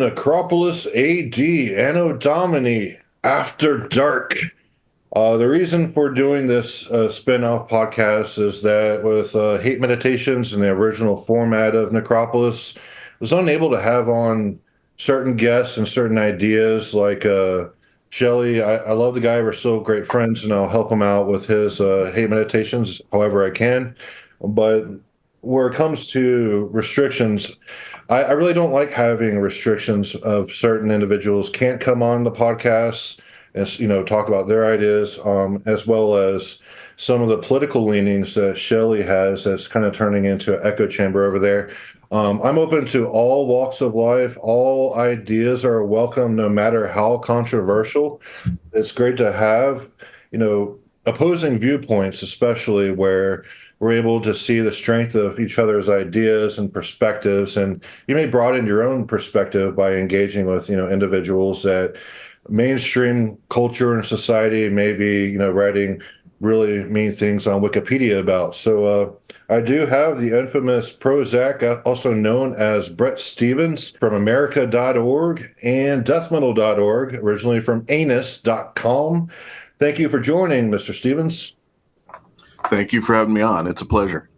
Necropolis AD, Anno Domini, After Dark. The reason for doing this spin-off podcast is that with Hate Meditations and the original format of Necropolis, I was unable to have on certain guests and certain ideas like Shelley. I love the guy. We're still great friends, and I'll help him out with his Hate Meditations however I can. But where it comes to restrictions, I really don't like having restrictions of certain individuals can't come on the podcast and talk about their ideas, as well as some of the political leanings that Shelley has that's kind of turning into an echo chamber over there. I'm open to all walks of life. All ideas are welcome, no matter how controversial. It's great to have, opposing viewpoints, especially where we're able to see the strength of each other's ideas and perspectives. And you may broaden your own perspective by engaging with, individuals that mainstream culture and society may be, writing really mean things on Wikipedia about. So I do have the infamous Prozac, also known as Brett Stevens from America.org and deathmetal.org, originally from anus.com. Thank you for joining, Mr. Stevens. Thank you for having me on. It's a pleasure.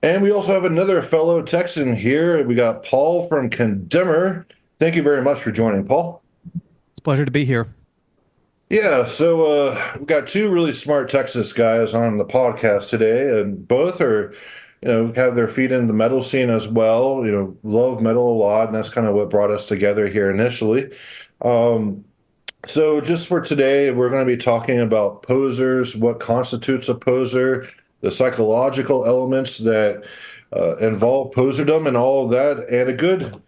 And we also have another fellow Texan here. We got Paul from Condemner. Thank you very much for joining, Paul. It's a pleasure to be here. Yeah, so we've got two really smart Texas guys on the podcast today, and both are, have their feet in the metal scene as well, love metal a lot, and that's kind of what brought us together here initially. So just for today, we're going to be talking about posers, what constitutes a poser, the psychological elements that involve poserdom and all of that. And a good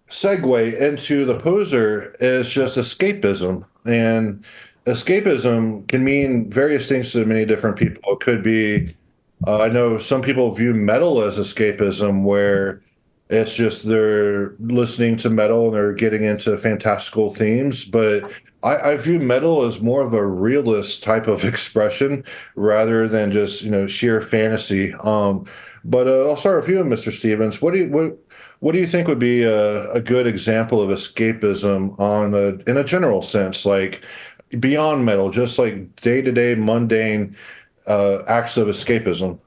segue into the poser is just escapism. And escapism can mean various things to many different people. It could be, I know some people view metal as escapism, where it's just they're listening to metal and they're getting into fantastical themes. But I view metal as more of a realist type of expression rather than just, sheer fantasy. But I'll start with you, Mr. Stevens. What do you think would be a good example of escapism in a general sense, like beyond metal, just like day-to-day mundane acts of escapism?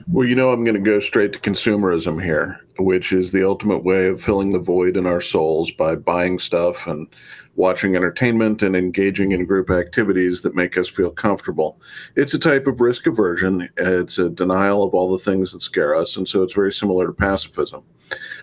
Well, I'm going to go straight to consumerism here, which is the ultimate way of filling the void in our souls by buying stuff and watching entertainment and engaging in group activities that make us feel comfortable. It's a type of risk aversion. It's a denial of all the things that scare us, and so it's very similar to pacifism.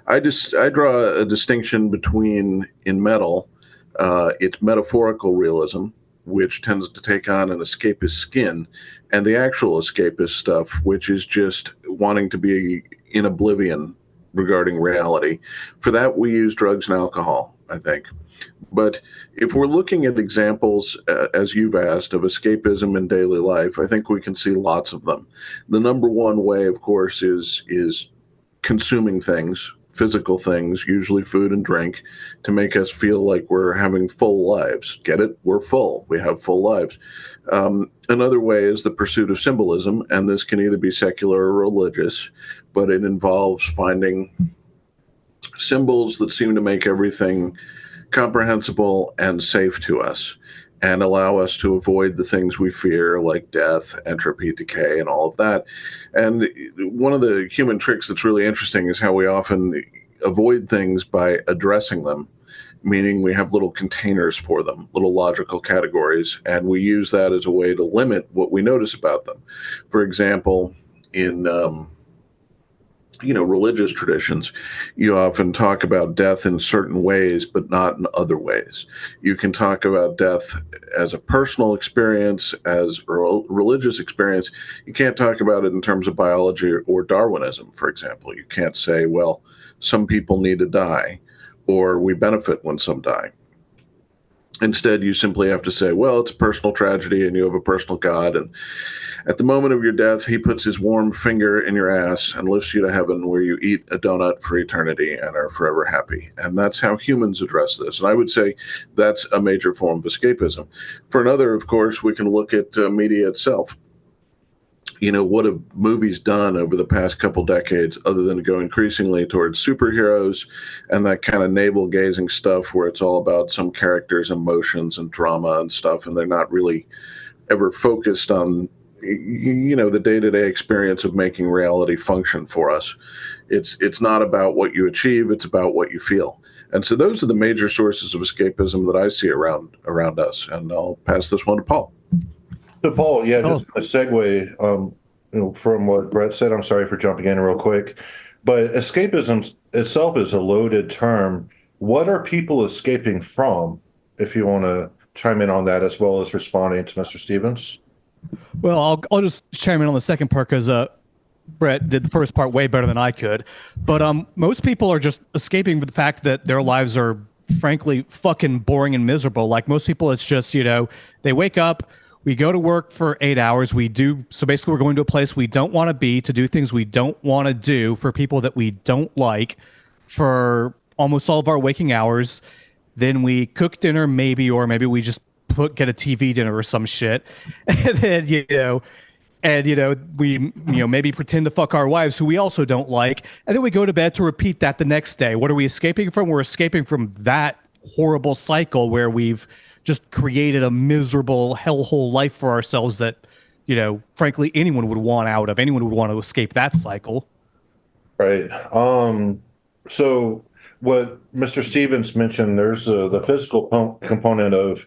I draw a distinction between, in metal, it's metaphorical realism, which tends to take on an escapist skin, and the actual escapist stuff, which is just wanting to be in oblivion regarding reality. For that, we use drugs and alcohol, I think. But if we're looking at examples, as you've asked, of escapism in daily life, I think we can see lots of them. The number one way, of course, is consuming things, physical things, usually food and drink, to make us feel like we're having full lives. Get it? We're full. We have full lives. Another way is the pursuit of symbolism, and this can either be secular or religious, but it involves finding symbols that seem to make everything comprehensible and safe to us and allow us to avoid the things we fear, like death, entropy, decay, and all of that. And one of the human tricks that's really interesting is how we often avoid things by addressing them, meaning we have little containers for them, little logical categories, and we use that as a way to limit what we notice about them. For example, in religious traditions, you often talk about death in certain ways, but not in other ways. You can talk about death as a personal experience, as a religious experience. You can't talk about it in terms of biology or Darwinism, for example. You can't say, well, some people need to die, or we benefit when some die. Instead, you simply have to say, well, it's a personal tragedy and you have a personal God. And at the moment of your death, he puts his warm finger in your ass and lifts you to heaven, where you eat a donut for eternity and are forever happy. And that's how humans address this. And I would say that's a major form of escapism. For another, of course, we can look at media itself. what have movies done over the past couple decades other than to go increasingly towards superheroes and that kind of navel gazing stuff where it's all about some character's emotions and drama and stuff, and they're not really ever focused on the day-to-day experience of making reality function for us. It's not about what you achieve, it's about what you feel. And so those are the major sources of escapism that I see around us. And I'll pass this one to Paul. So, Paul, yeah, Oh, just a segue, from what Brett said. I'm sorry for jumping in real quick, but escapism itself is a loaded term. What are people escaping from? If you want to chime in on that, as well as responding to Mr. Stevens. well, I'll just chime in on the second part because Brett did the first part way better than I could. But most people are just escaping the fact that their lives are frankly fucking boring and miserable. Like most people, it's just, they wake up, we go to work for 8 hours. So basically we're going to a place we don't want to be, to do things we don't want to do, for people that we don't like, for almost all of our waking hours. Then we cook dinner, or maybe we just get a TV dinner or some shit. And then, we maybe pretend to fuck our wives who we also don't like, and then we go to bed to repeat that the next day. What are we escaping from? We're escaping from that horrible cycle where we've just created a miserable hellhole life for ourselves that frankly anyone would want out of. Anyone would want to escape that cycle. Right. So what Mr. Stevens mentioned, there's the physical component of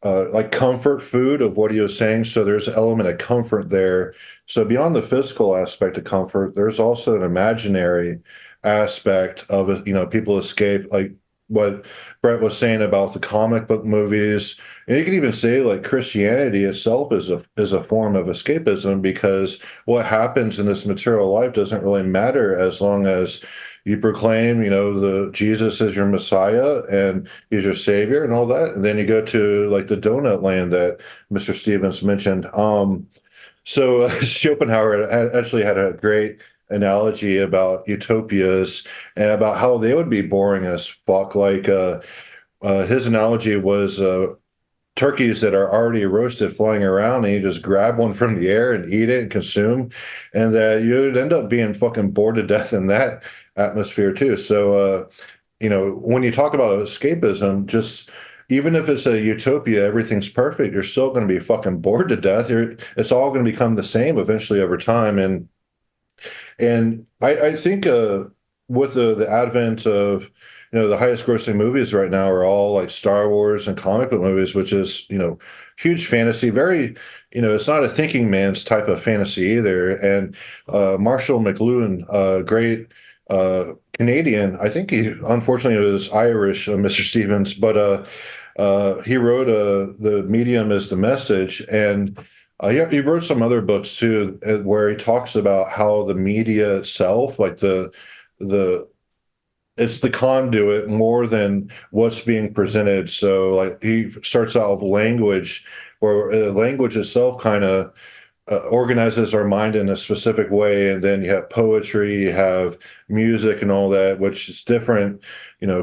like comfort food, of what he was saying. So there's an element of comfort there. So beyond the physical aspect of comfort, there's also an imaginary aspect of it. People escape, like what Brett was saying about the comic book movies. And you can even say like Christianity itself is a form of escapism, because what happens in this material life doesn't really matter as long as you proclaim, the Jesus is your Messiah and he's your savior and all that. And then you go to like the donut land that Mr. Stevens mentioned. So Schopenhauer actually had a great analogy about utopias and about how they would be boring as fuck. Like his analogy was turkeys that are already roasted flying around, and you just grab one from the air and eat it and consume, and that you'd end up being fucking bored to death in that atmosphere too. So when you talk about escapism, just even if it's a utopia, everything's perfect, you're still going to be fucking bored to death. It's all going to become the same eventually over time. And I think with the advent of the highest grossing movies right now are all like Star Wars and comic book movies, which is huge fantasy. Very it's not a thinking man's type of fantasy either. And Marshall McLuhan, great Canadian, I think he unfortunately was Irish, Mr. Stevens, but he wrote The Medium is the Message, and he wrote some other books too, where he talks about how the media itself, like the it's the conduit more than what's being presented. So like he starts out with language, where language itself kind of organizes our mind in a specific way, and then you have poetry, you have music and all that, which is different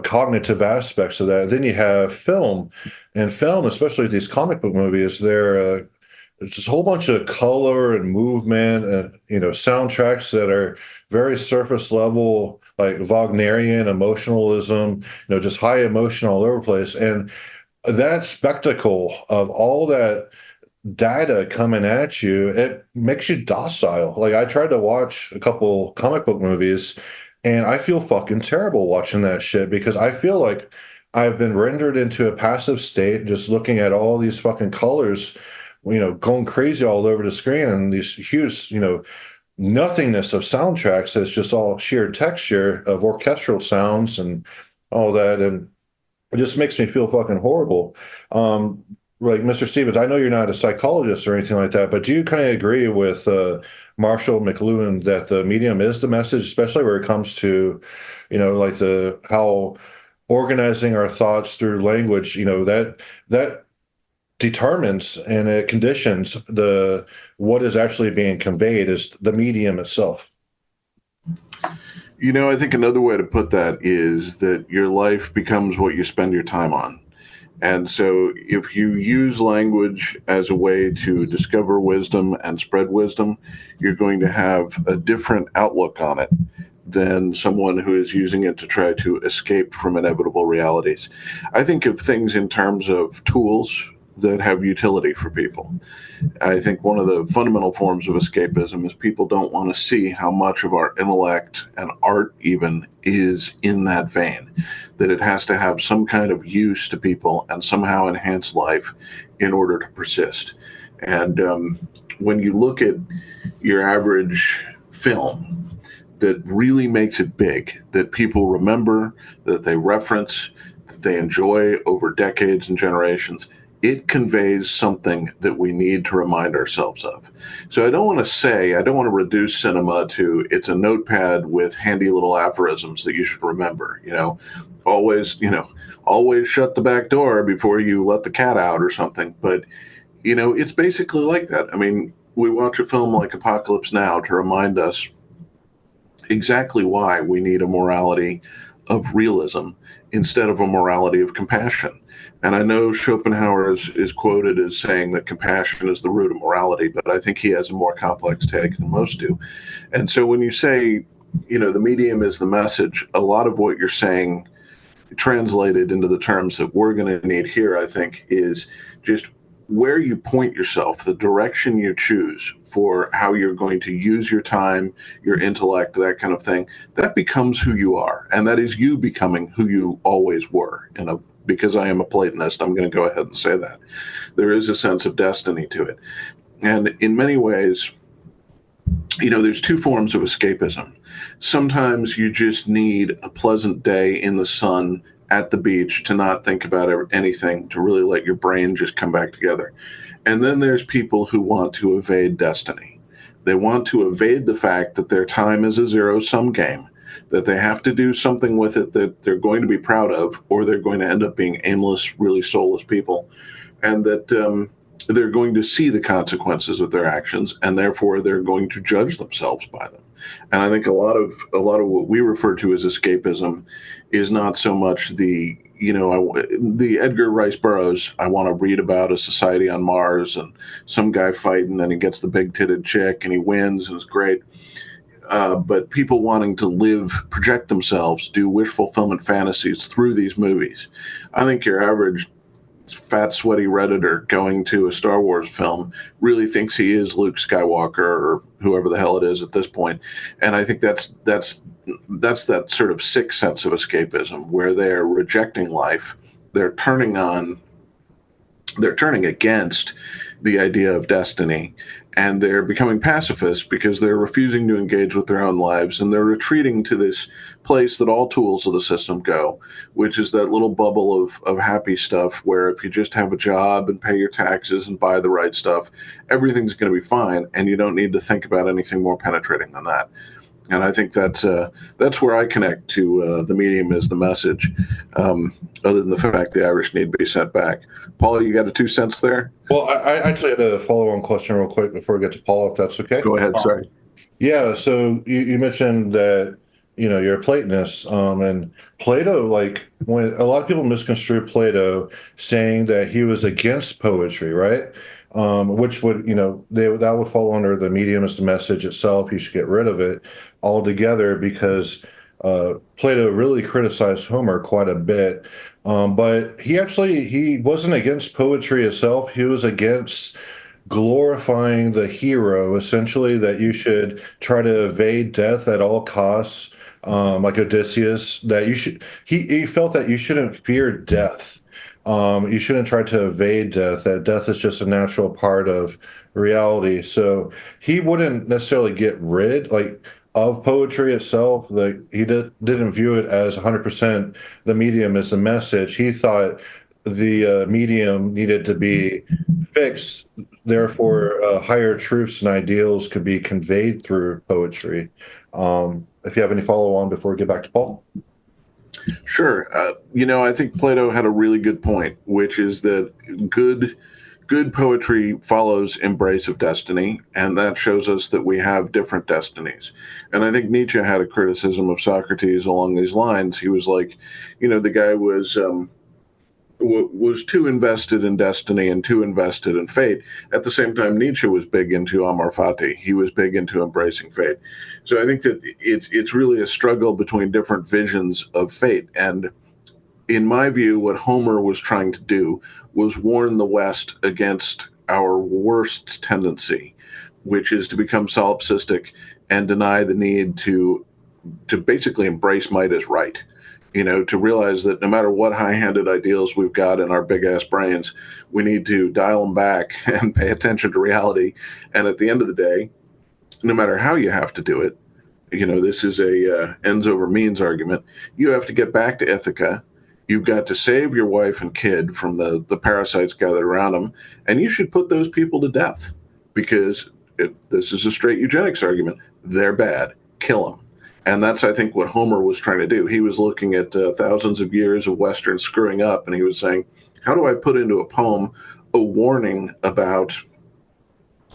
cognitive aspects of that. And then you have film, and film, especially these comic book movies, it's just a whole bunch of color and movement and soundtracks that are very surface level, like Wagnerian emotionalism, just high emotion all over the place. And that spectacle of all that data coming at you, it makes you docile. Like I tried to watch a couple comic book movies, and I feel fucking terrible watching that shit, because I feel like I've been rendered into a passive state just looking at all these fucking colors, going crazy all over the screen, and these huge, nothingness of soundtracks that's just all sheer texture of orchestral sounds and all that. And it just makes me feel fucking horrible. Like Mr. Stevens, I know you're not a psychologist or anything like that, but do you kind of agree with Marshall McLuhan that the medium is the message, especially where it comes to, like how organizing our thoughts through language, that determines and it conditions what is actually being conveyed is the medium itself. I think another way to put that is that your life becomes what you spend your time on. And so, if you use language as a way to discover wisdom and spread wisdom, you're going to have a different outlook on it than someone who is using it to try to escape from inevitable realities. I think of things in terms of tools that have utility for people. I think one of the fundamental forms of escapism is people don't want to see how much of our intellect and art even is in that vein, that it has to have some kind of use to people and somehow enhance life in order to persist. And when you look at your average film that really makes it big, that people remember, that they reference, that they enjoy over decades and generations, it conveys something that we need to remind ourselves of. So I don't want to reduce cinema to it's a notepad with handy little aphorisms that you should remember. Always, always shut the back door before you let the cat out or something. But, it's basically like that. I mean, we watch a film like Apocalypse Now to remind us exactly why we need a morality of realism instead of a morality of compassion. And I know Schopenhauer is quoted as saying that compassion is the root of morality, but I think he has a more complex take than most do. And so when you say, the medium is the message, a lot of what you're saying translated into the terms that we're going to need here, I think, is just where you point yourself, the direction you choose for how you're going to use your time, your intellect, that kind of thing, that becomes who you are. And that is you becoming who you always were. Because I am a Platonist, I'm going to go ahead and say that. There is a sense of destiny to it. And in many ways, there's two forms of escapism. Sometimes you just need a pleasant day in the sun at the beach to not think about anything, to really let your brain just come back together. And then there's people who want to evade destiny. They want to evade the fact that their time is a zero-sum game, that they have to do something with it that they're going to be proud of, or they're going to end up being aimless, really soulless people, and that they're going to see the consequences of their actions, and therefore they're going to judge themselves by them. And I think a lot of what we refer to as escapism is not so much the Edgar Rice Burroughs. I want to read about a society on Mars and some guy fighting, and he gets the big-titted chick, and he wins, and it's great. But people wanting to project themselves, do wish fulfillment fantasies through these movies. I think your average fat, sweaty Redditor going to a Star Wars film really thinks he is Luke Skywalker or whoever the hell it is at this point. And I think that's that sort of sick sense of escapism where they're rejecting life. They're turning against the idea of destiny, and they're becoming pacifists because they're refusing to engage with their own lives, and they're retreating to this place that all tools of the system go, which is that little bubble of happy stuff where if you just have a job and pay your taxes and buy the right stuff, everything's going to be fine, and you don't need to think about anything more penetrating than that. And I think that's where I connect to the medium is the message, other than the fact the Irish need to be sent back. Paul, you got a 2 cents there? Well, I actually had a follow-on question real quick before we get to Paul, if that's okay. Go ahead, sorry. Yeah, so you mentioned that you're a Platonist, and Plato, when a lot of people misconstrue Plato saying that he was against poetry, right? Which would that would fall under the medium as the message itself. You should get rid of it altogether because Plato really criticized Homer quite a bit. But he wasn't against poetry itself. He was against glorifying the hero, essentially, that you should try to evade death at all costs, like Odysseus, that he felt that you shouldn't fear death. You shouldn't try to evade death, that death is just a natural part of reality. So he wouldn't necessarily get rid of poetry itself. He didn't view it as 100% the medium as a message. He thought the medium needed to be fixed. Therefore, higher truths and ideals could be conveyed through poetry. If you have any follow on before we get back to Paul. Sure. I think Plato had a really good point, which is that good poetry follows embrace of destiny, and that shows us that we have different destinies. And I think Nietzsche had a criticism of Socrates along these lines. He was like, the guy was was too invested in destiny and too invested in fate. At the same time, Nietzsche was big into amor fati. He was big into embracing fate. So I think that it's really a struggle between different visions of fate. And in my view, what Homer was trying to do was warn the West against our worst tendency, which is to become solipsistic and deny the need to basically embrace might as right. To realize that no matter what high-handed ideals we've got in our big-ass brains, we need to dial them back and pay attention to reality. And at the end of the day, no matter how you have to do it, this is a ends over means argument. You have to get back to Ithaca. You've got to save your wife and kid from the parasites gathered around them, and you should put those people to death because this is a straight eugenics argument. They're bad. Kill them. And that's, I think, what Homer was trying to do. He was looking at thousands of years of Western screwing up, and he was saying, how do I put into a poem a warning about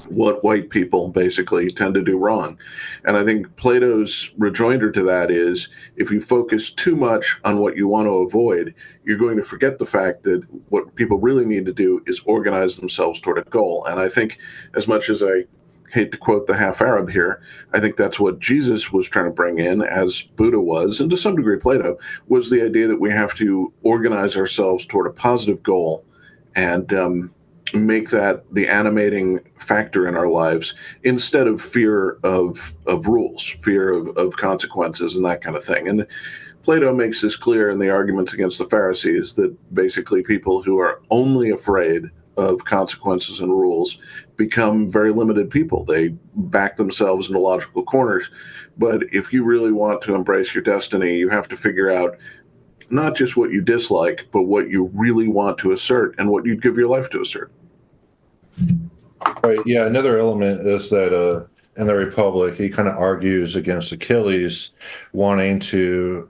what white people basically tend to do wrong? And I think Plato's rejoinder to that is, if you focus too much on what you want to avoid, you're going to forget the fact that what people really need to do is organize themselves toward a goal. And I think, as much as I hate to quote the half Arab here, I think that's what Jesus was trying to bring in, as Buddha was, and to some degree Plato, was the idea that we have to organize ourselves toward a positive goal and make that the animating factor in our lives, instead of fear of rules, fear of consequences and that kind of thing. And Plato makes this clear in the arguments against the Pharisees, that basically people who are only afraid of consequences and rules become very limited people. They back themselves into logical corners. But if you really want to embrace your destiny, you have to figure out not just what you dislike, but what you really want to assert and what you'd give your life to assert. Right. Yeah. Another element is that in the Republic, he kind of argues against Achilles wanting to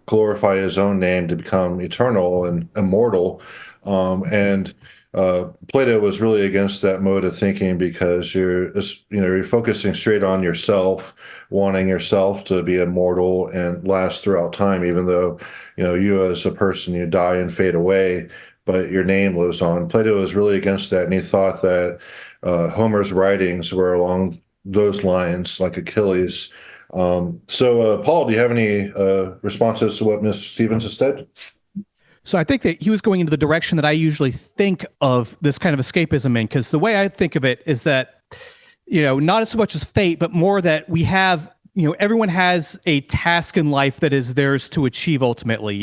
glorify his own name to become eternal and immortal. And Plato was really against that mode of thinking, because you're focusing straight on yourself, wanting yourself to be immortal and last throughout time, even though you as a person, you die and fade away, but your name lives on. Plato was really against that, and he thought that Homer's writings were along those lines, like Achilles. So, Paul, do you have any responses to what Ms. Stevens has said? So I think that he was going into the direction that I usually think of this kind of escapism in, because the way I think of it is that, not as much as fate, but more that we have, everyone has a task in life that is theirs to achieve ultimately,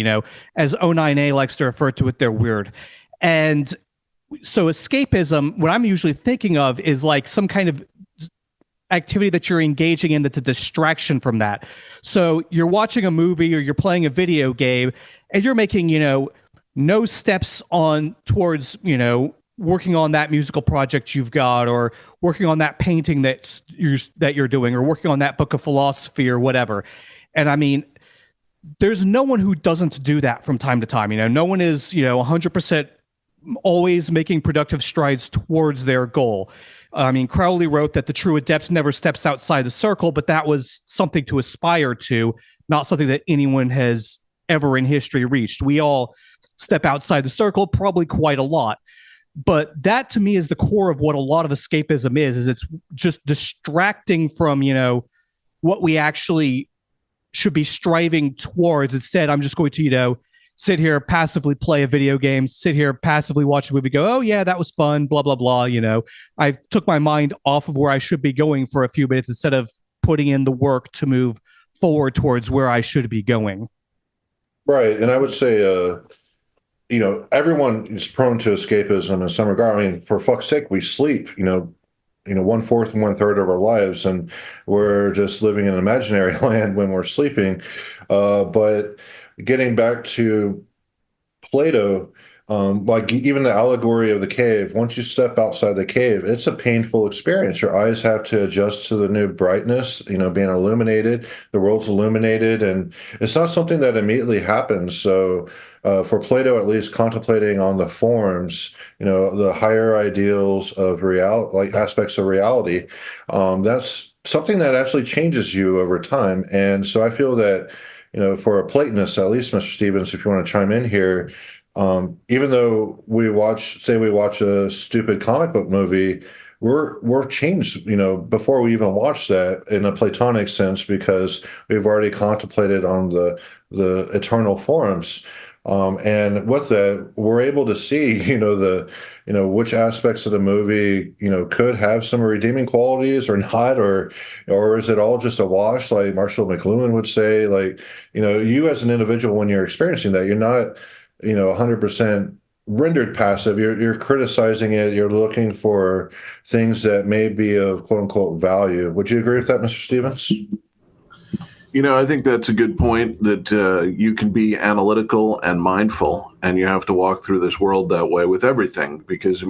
as O9A likes to refer to it, they're weird. And so escapism, what I'm usually thinking of is like some kind of activity that you're engaging in that's a distraction from that. So you're watching a movie or you're playing a video game and you're making, no steps on towards, working on that musical project you've got, or working on that painting that you're doing, or working on that book of philosophy or whatever. And I mean, there's no one who doesn't do that from time to time. No one is, 100% always making productive strides towards their goal. I mean, Crowley wrote that the true adept never steps outside the circle, but that was something to aspire to, not something that anyone has ever in history reached. We all step outside the circle probably quite a lot. But that to me is the core of what a lot of escapism is it's just distracting from, what we actually should be striving towards. Instead, I'm just going to, sit here, passively play a video game, sit here, passively watch a movie, go, oh yeah, that was fun, blah, blah, blah. I took my mind off of where I should be going for a few minutes instead of putting in the work to move forward towards where I should be going. Right. And I would say, everyone is prone to escapism in some regard. I mean, for fuck's sake, we sleep, 1/4 and 1/3 of our lives, and we're just living in imaginary land when we're sleeping. But getting back to Plato, like even the allegory of the cave, once you step outside the cave, it's a painful experience. Your eyes have to adjust to the new brightness, being illuminated, the world's illuminated, and it's not something that immediately happens. So for Plato, at least, contemplating on the forms, the higher ideals of reality, like aspects of reality, that's something that actually changes you over time. And so I feel that, for a Platonist, at least, Mr. Stevens, if you want to chime in here, Even though we watch a stupid comic book movie, we're changed, before we even watch that in a platonic sense because we've already contemplated on the eternal forms. And with that, we're able to see, which aspects of the movie, could have some redeeming qualities or not, or is it all just a wash, like Marshall McLuhan would say? Like, you as an individual, when you're experiencing that, you're not, 100% rendered passive. You're criticizing it. You're looking for things that may be of quote unquote value. Would you agree with that, Mr. Stevens? I think that's a good point, that you can be analytical and mindful, and you have to walk through this world that way with everything. Because,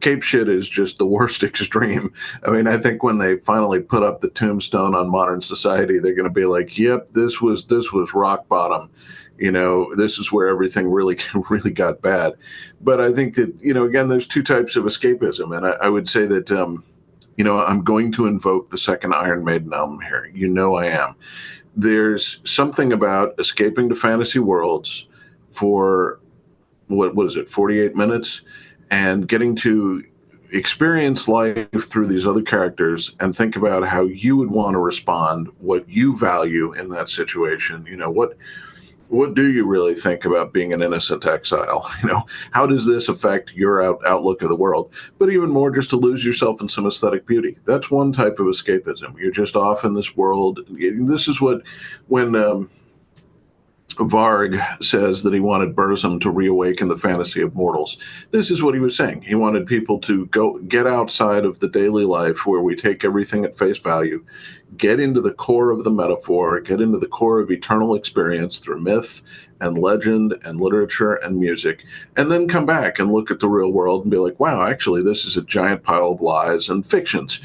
cape shit is just the worst extreme. I think when they finally put up the tombstone on modern society, they're going to be like, yep, this was rock bottom. This is where everything really, really got bad. But I think that, again, there's two types of escapism. And I would say that, I'm going to invoke the second Iron Maiden album here. I am. There's something about escaping to fantasy worlds for, what is it, 48 minutes, and getting to experience life through these other characters and think about how you would want to respond, what you value in that situation. What do you really think about being an innocent exile? How does this affect your outlook of the world? But even more, just to lose yourself in some aesthetic beauty. That's one type of escapism. You're just off in this world. This is when Varg says that he wanted Burzum to reawaken the fantasy of mortals. This is what he was saying. He wanted people to get outside of the daily life where we take everything at face value, get into the core of the metaphor, get into the core of eternal experience through myth and legend and literature and music, and then come back and look at the real world and be like, wow, actually, this is a giant pile of lies and fictions.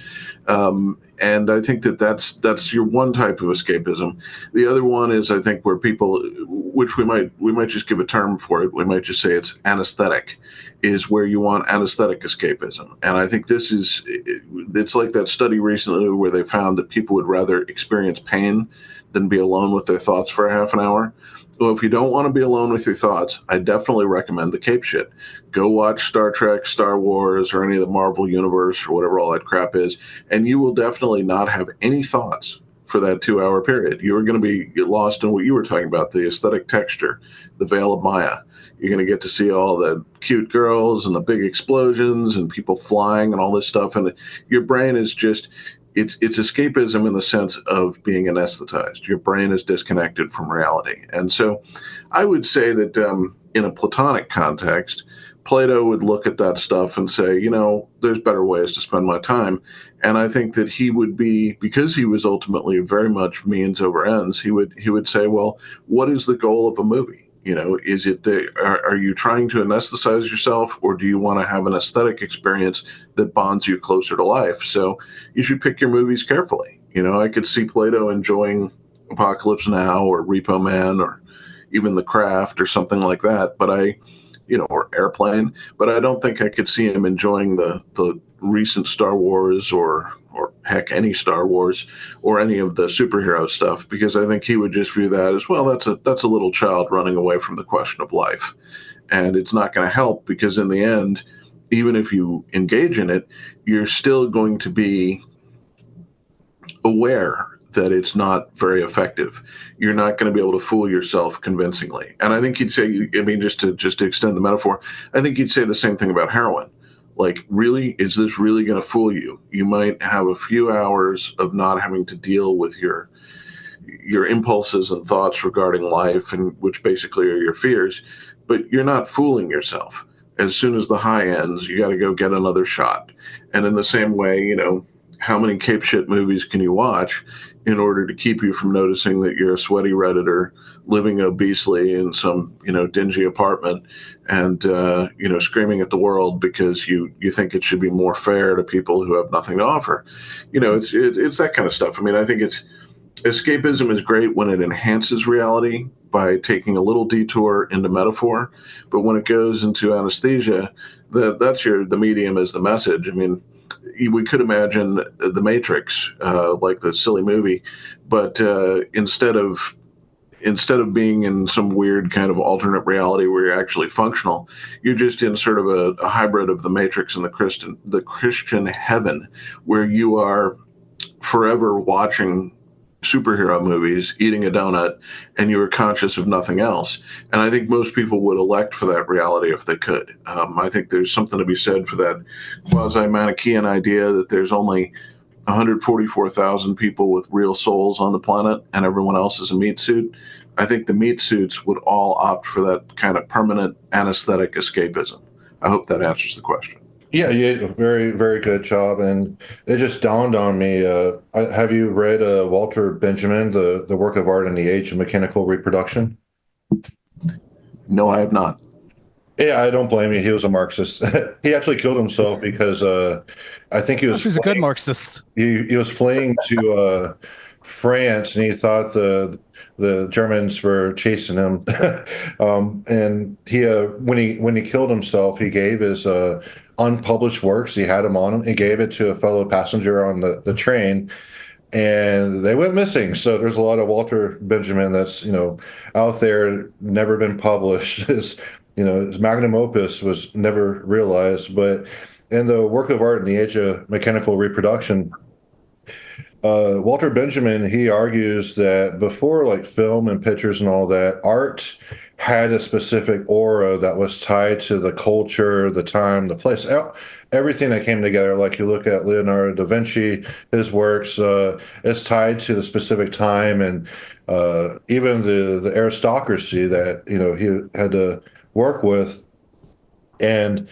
And I think that's your one type of escapism. The other one is, I think, where people, which we might just give a term for it, we might just say it's anesthetic, is where you want anesthetic escapism. And I think it's like that study recently where they found that people would rather experience pain than be alone with their thoughts for a half an hour. Well, if you don't want to be alone with your thoughts, I definitely recommend the cape shit. Go watch Star Trek, Star Wars, or any of the Marvel Universe, or whatever all that crap is, and you will definitely not have any thoughts for that 2 hour period. You're going to be lost in what you were talking about, the aesthetic texture, the veil of Maya. You're going to get to see all the cute girls and the big explosions and people flying and all this stuff. And your brain is just, it's escapism in the sense of being anesthetized. Your brain is disconnected from reality. And so I would say that in a Platonic context, Plato would look at that stuff and say, there's better ways to spend my time. And I think that he would be, because he was ultimately very much means over ends, he would say, well, what is the goal of a movie? Is it are you trying to anesthetize yourself, or do you want to have an aesthetic experience that bonds you closer to life? So you should pick your movies carefully. I could see Plato enjoying Apocalypse Now or Repo Man or even The Craft or something like that, but or Airplane, but I don't think I could see him enjoying the recent Star Wars or heck, any Star Wars or any of the superhero stuff, because I think he would just view that as, well, that's a little child running away from the question of life. And it's not going to help, because in the end, even if you engage in it, you're still going to be aware that it's not very effective. You're not going to be able to fool yourself convincingly. And I think he'd say, just to extend the metaphor, I think he'd say the same thing about heroin. Like, really, is this really going to fool you? You might have a few hours of not having to deal with your impulses and thoughts regarding life, and which basically are your fears, but you're not fooling yourself. As soon as the high ends, you got to go get another shot. And in the same way, how many cape shit movies can you watch in order to keep you from noticing that you're a sweaty Redditor living obesely in some, dingy apartment and, screaming at the world because you think it should be more fair to people who have nothing to offer. It's that kind of stuff. I think escapism is great when it enhances reality by taking a little detour into metaphor, but when it goes into anesthesia, that's the medium is the message. We could imagine The Matrix, like the silly movie, but instead of instead of being in some weird kind of alternate reality where you're actually functional, you're just in sort of a hybrid of the Matrix and the Christian heaven, where you are forever watching superhero movies, eating a donut, and you are conscious of nothing else. And I think most people would elect for that reality if they could. I think there's something to be said for that quasi-Manichaean idea that there's only 144,000 people with real souls on the planet and everyone else is a meat suit. I think the meat suits would all opt for that kind of permanent anesthetic escapism. I hope that answers the question. Yeah, you did a very, very good job. And it just dawned on me. Have you read Walter Benjamin, the work of art in the age of mechanical reproduction? No, I have not. Yeah, I don't blame you. He was a Marxist. He actually killed himself because I think he was. He's a good Marxist. He was fleeing to France, and he thought the Germans were chasing him. And he when he killed himself, he gave his unpublished works. He had them on him. He gave it to a fellow passenger on the train, and they went missing. So there's a lot of Walter Benjamin that's out there, never been published. His magnum opus was never realized. But in the work of art in the age of mechanical reproduction, Walter Benjamin, he argues that before like film and pictures and all that, art had a specific aura that was tied to the culture, the time, the place, everything that came together. Like you look at Leonardo da Vinci, his works, is tied to the specific time, and even the aristocracy that he had to work with. And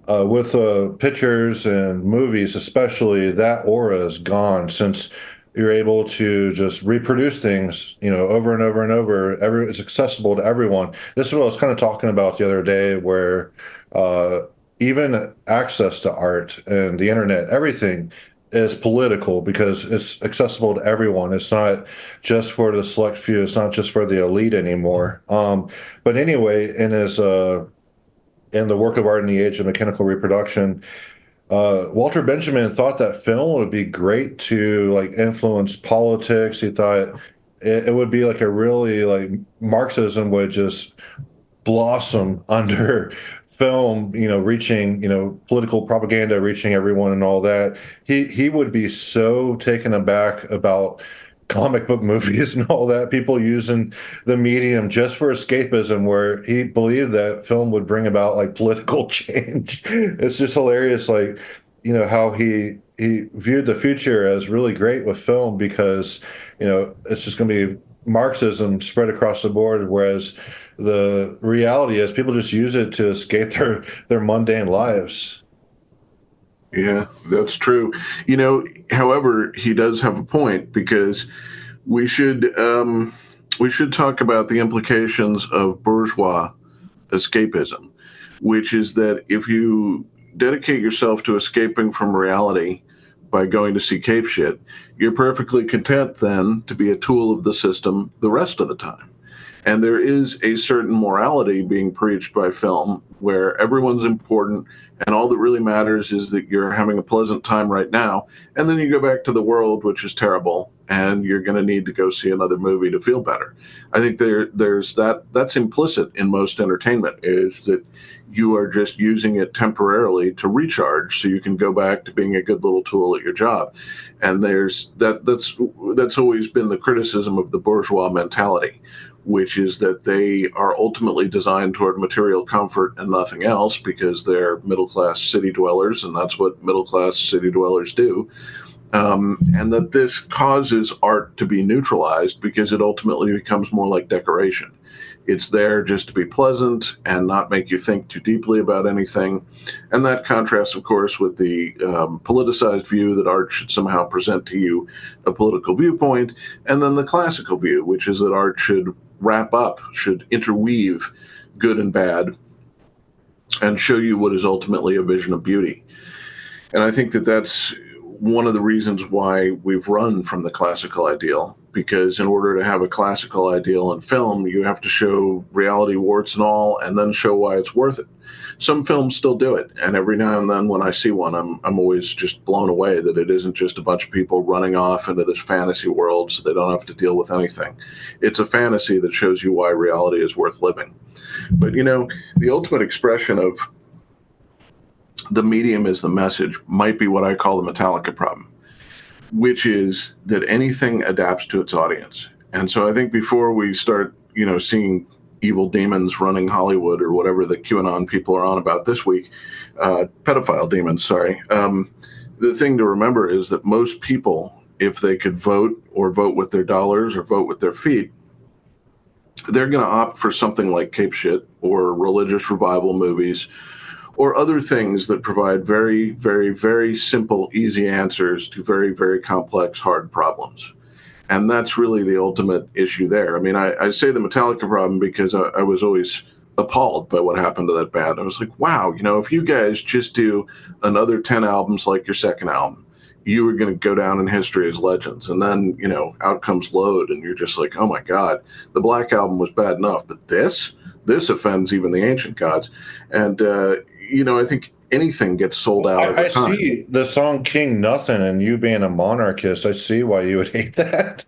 with pictures and movies, especially, that aura is gone since you're able to just reproduce things, over and over and over. It's accessible to everyone. This is what I was kind of talking about the other day, where even access to art and the internet, everything is political because it's accessible to everyone. It's not just for the select few. It's not just for the elite anymore. But anyway, in the work of art in the age of mechanical reproduction, Walter Benjamin thought that film would be great to like influence politics. He thought it would be like a really like Marxism would just blossom under film, reaching, political propaganda, reaching everyone and all that. He would be so taken aback about comic book movies and all that, people using the medium just for escapism, where he believed that film would bring about like political change. It's just hilarious, like, how he viewed the future as really great with film because, it's just going to be Marxism spread across the board, whereas the reality is people just use it to escape their mundane lives. Yeah, that's true. However, he does have a point because we should talk about the implications of bourgeois escapism, which is that if you dedicate yourself to escaping from reality by going to see cape shit, you're perfectly content then to be a tool of the system the rest of the time. And there is a certain morality being preached by film where everyone's important and all that really matters is that you're having a pleasant time right now. And then you go back to the world, which is terrible, and you're going to need to go see another movie to feel better. I think there's that's implicit in most entertainment, is that you are just using it temporarily to recharge so you can go back to being a good little tool at your job. And that's always been the criticism of the bourgeois mentality, which is that they are ultimately designed toward material comfort and nothing else because they're middle-class city dwellers, and that's what middle-class city dwellers do. And that this causes art to be neutralized because it ultimately becomes more like decoration. It's there just to be pleasant and not make you think too deeply about anything. And that contrasts, of course, with the politicized view that art should somehow present to you a political viewpoint, and then the classical view, which is that art should wrap up, should interweave good and bad, and show you what is ultimately a vision of beauty. And I think that that's one of the reasons why we've run from the classical ideal, because in order to have a classical ideal in film, you have to show reality warts and all, and then show why it's worth it. Some films still do it, and every now and then when I see one, I'm always just blown away that it isn't just a bunch of people running off into this fantasy world so they don't have to deal with anything. It's a fantasy that shows you why reality is worth living. But the ultimate expression of the medium is the message might be what I call the Metallica problem, which is that anything adapts to its audience. And so I think before we start, seeing evil demons running Hollywood or whatever the QAnon people are on about this week, pedophile demons, sorry. The thing to remember is that most people, if they could vote or vote with their dollars or vote with their feet, they're going to opt for something like Cape Shit or religious revival movies or other things that provide very, very, very simple, easy answers to very, very complex, hard problems. And that's really the ultimate issue there. I mean, I say the Metallica problem because I was always appalled by what happened to that band. I was like, wow, if you guys just do another 10 albums like your second album, you were going to go down in history as legends. And then, out comes Load, and you're just like, oh my God, the Black Album was bad enough, but this offends even the ancient gods. And, I think anything gets sold out over time. I see the song King Nothing, and you being a monarchist, I see why you would hate that.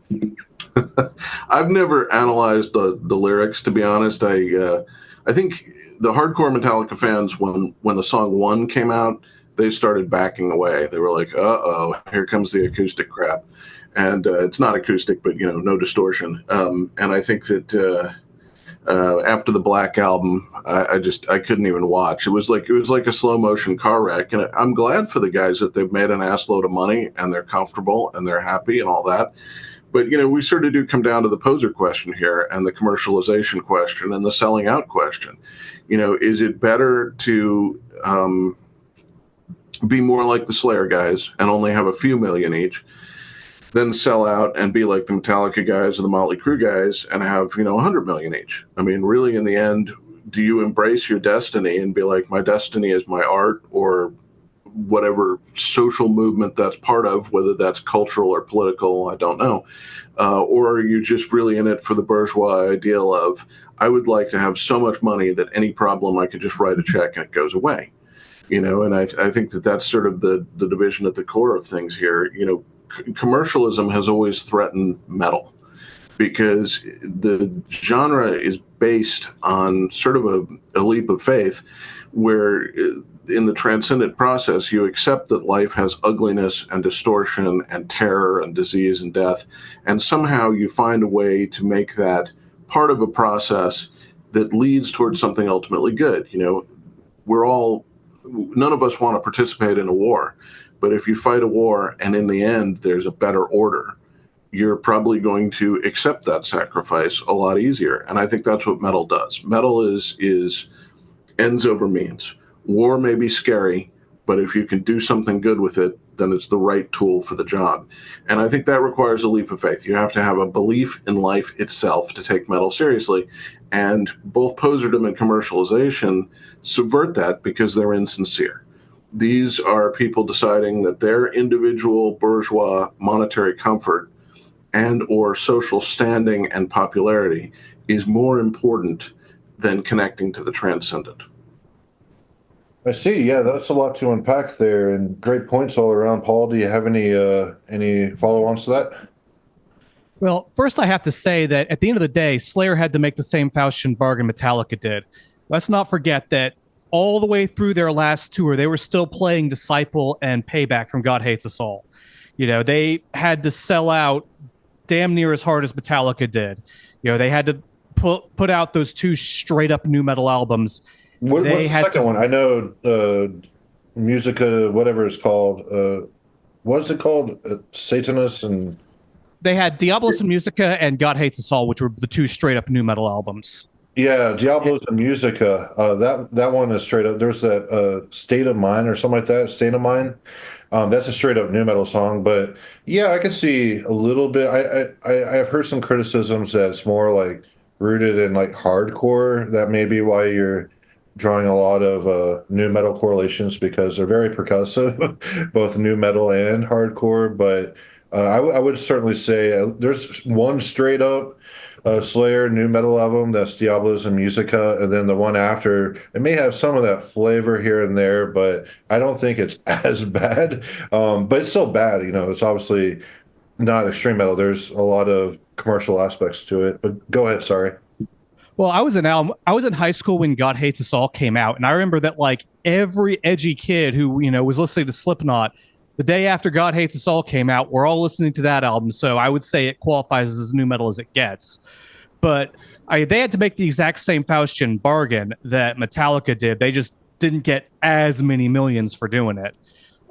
I've never analyzed the lyrics, to be honest. I think the hardcore Metallica fans, when the song One came out, they started backing away. They were like, uh-oh, here comes the acoustic crap. And it's not acoustic, but, no distortion. And I think that after the Black Album, I couldn't even watch. It was like a slow motion car wreck. And I'm glad for the guys that they've made an ass load of money and they're comfortable and they're happy and all that. But, we sort of do come down to the poser question here and the commercialization question and the selling out question. Is it better to be more like the Slayer guys and only have a few million each than sell out and be like the Metallica guys or the Motley Crue guys and have, 100 million each? I mean, really, in the end, do you embrace your destiny and be like, my destiny is my art or whatever social movement that's part of, whether that's cultural or political, I don't know. Or are you just really in it for the bourgeois ideal of, I would like to have so much money that any problem I could just write a check and it goes away. And I think that that's sort of the division at the core of things here. Commercialism has always threatened metal because the genre is based on sort of a leap of faith where in the transcendent process, you accept that life has ugliness and distortion and terror and disease and death. And somehow you find a way to make that part of a process that leads towards something ultimately good. None of us want to participate in a war, but if you fight a war and in the end there's a better order, you're probably going to accept that sacrifice a lot easier. And I think that's what metal does. Metal is ends over means. War may be scary, but if you can do something good with it, then it's the right tool for the job. And I think that requires a leap of faith. You have to have a belief in life itself to take metal seriously. And both poserdom and commercialization subvert that because they're insincere. These are people deciding that their individual bourgeois monetary comfort and or social standing and popularity is more important than connecting to the transcendent. I see. Yeah, that's a lot to unpack there, and great points all around. Paul, do you have any follow-ons to that? Well, first I have to say that at the end of the day, Slayer had to make the same Faustian bargain Metallica did. Let's not forget that all the way through their last tour, they were still playing Disciple and Payback from God Hates Us All. They had to sell out damn near as hard as Metallica did. They had to put out those two straight up nu metal albums. What's the second one? I know Musica, whatever it's called. What is it called? Satanus and... They had Diabolus and Musica and God Hates Us All, which were the two straight up nu metal albums. Yeah, Diablos and Musica. That one is straight up. There's that State of Mind or something like that. State of Mind. That's a straight up nu metal song. But yeah, I can see a little bit. I've heard some criticisms that it's more like rooted in like hardcore. That may be why you're drawing a lot of nu metal correlations because they're very percussive, both nu metal and hardcore. But I would certainly say there's one straight up Slayer new metal album, that's Diablos and Musica, and then the one after, it may have some of that flavor here and there, but I don't think it's as bad. But it's still bad, you know. It's obviously not extreme metal. There's a lot of commercial aspects to it. But go ahead, sorry. Well, I was in high school when God Hates Us All came out, and I remember that like every edgy kid who was listening to Slipknot the day after God Hates Us All came out, we're all listening to that album. So I would say it qualifies as new metal as it gets. But they had to make the exact same Faustian bargain that Metallica did. They just didn't get as many millions for doing it.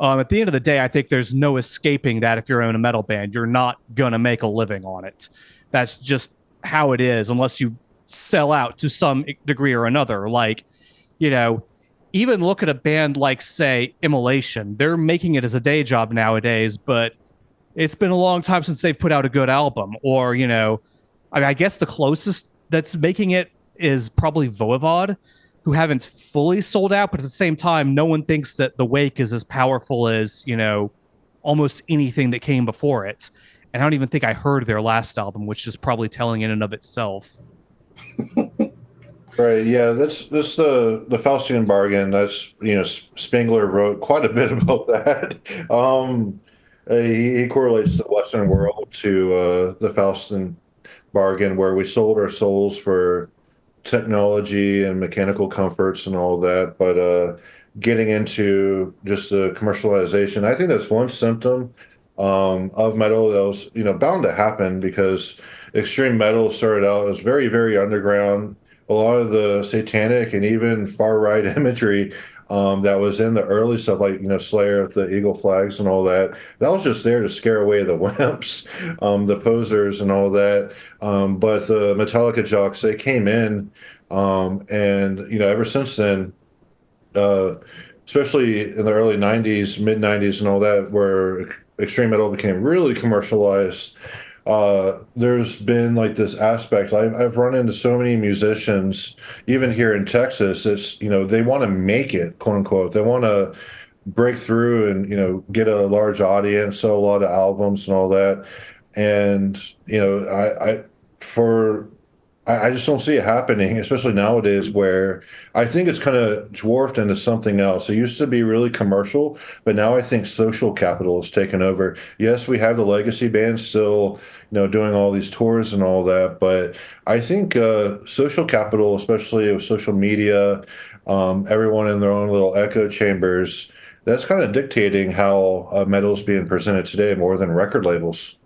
At the end of the day, I think there's no escaping that if you're in a metal band, you're not going to make a living on it. That's just how it is, unless you sell out to some degree or another. Like, you know, even look at a band like, say, Immolation. They're making it as a day job nowadays, but it's been a long time since they've put out a good album. Or, I guess the closest that's making it is probably Voivod, who haven't fully sold out, but at the same time, no one thinks that The Wake is as powerful as, almost anything that came before it. And I don't even think I heard their last album, which is probably telling in and of itself. Right, yeah, that's the Faustian bargain. That's Spengler wrote quite a bit about that. He correlates the Western world to the Faustian bargain, where we sold our souls for technology and mechanical comforts and all that, but getting into just the commercialization, I think that's one symptom of metal that was bound to happen, because extreme metal started out as very, very underground. A lot of the satanic and even far right imagery that was in the early stuff, like Slayer with the eagle flags and all that, that was just there to scare away the wimps, the posers and all that. But the Metallica jocks, they came in, and ever since then, uh, especially in the early '90s, mid '90s, and all that, where extreme metal became really commercialized. There's been like this aspect. I've run into so many musicians, even here in Texas. It's they want to make it, quote unquote. They want to break through and get a large audience, sell a lot of albums and all that. And for I just don't see it happening, especially nowadays, where I think it's kind of dwarfed into something else. It used to be really commercial, but now I think social capital has taken over. Yes, we have the legacy bands still, doing all these tours and all that, but I think social capital, especially with social media, everyone in their own little echo chambers, that's kind of dictating how metal is being presented today more than record labels.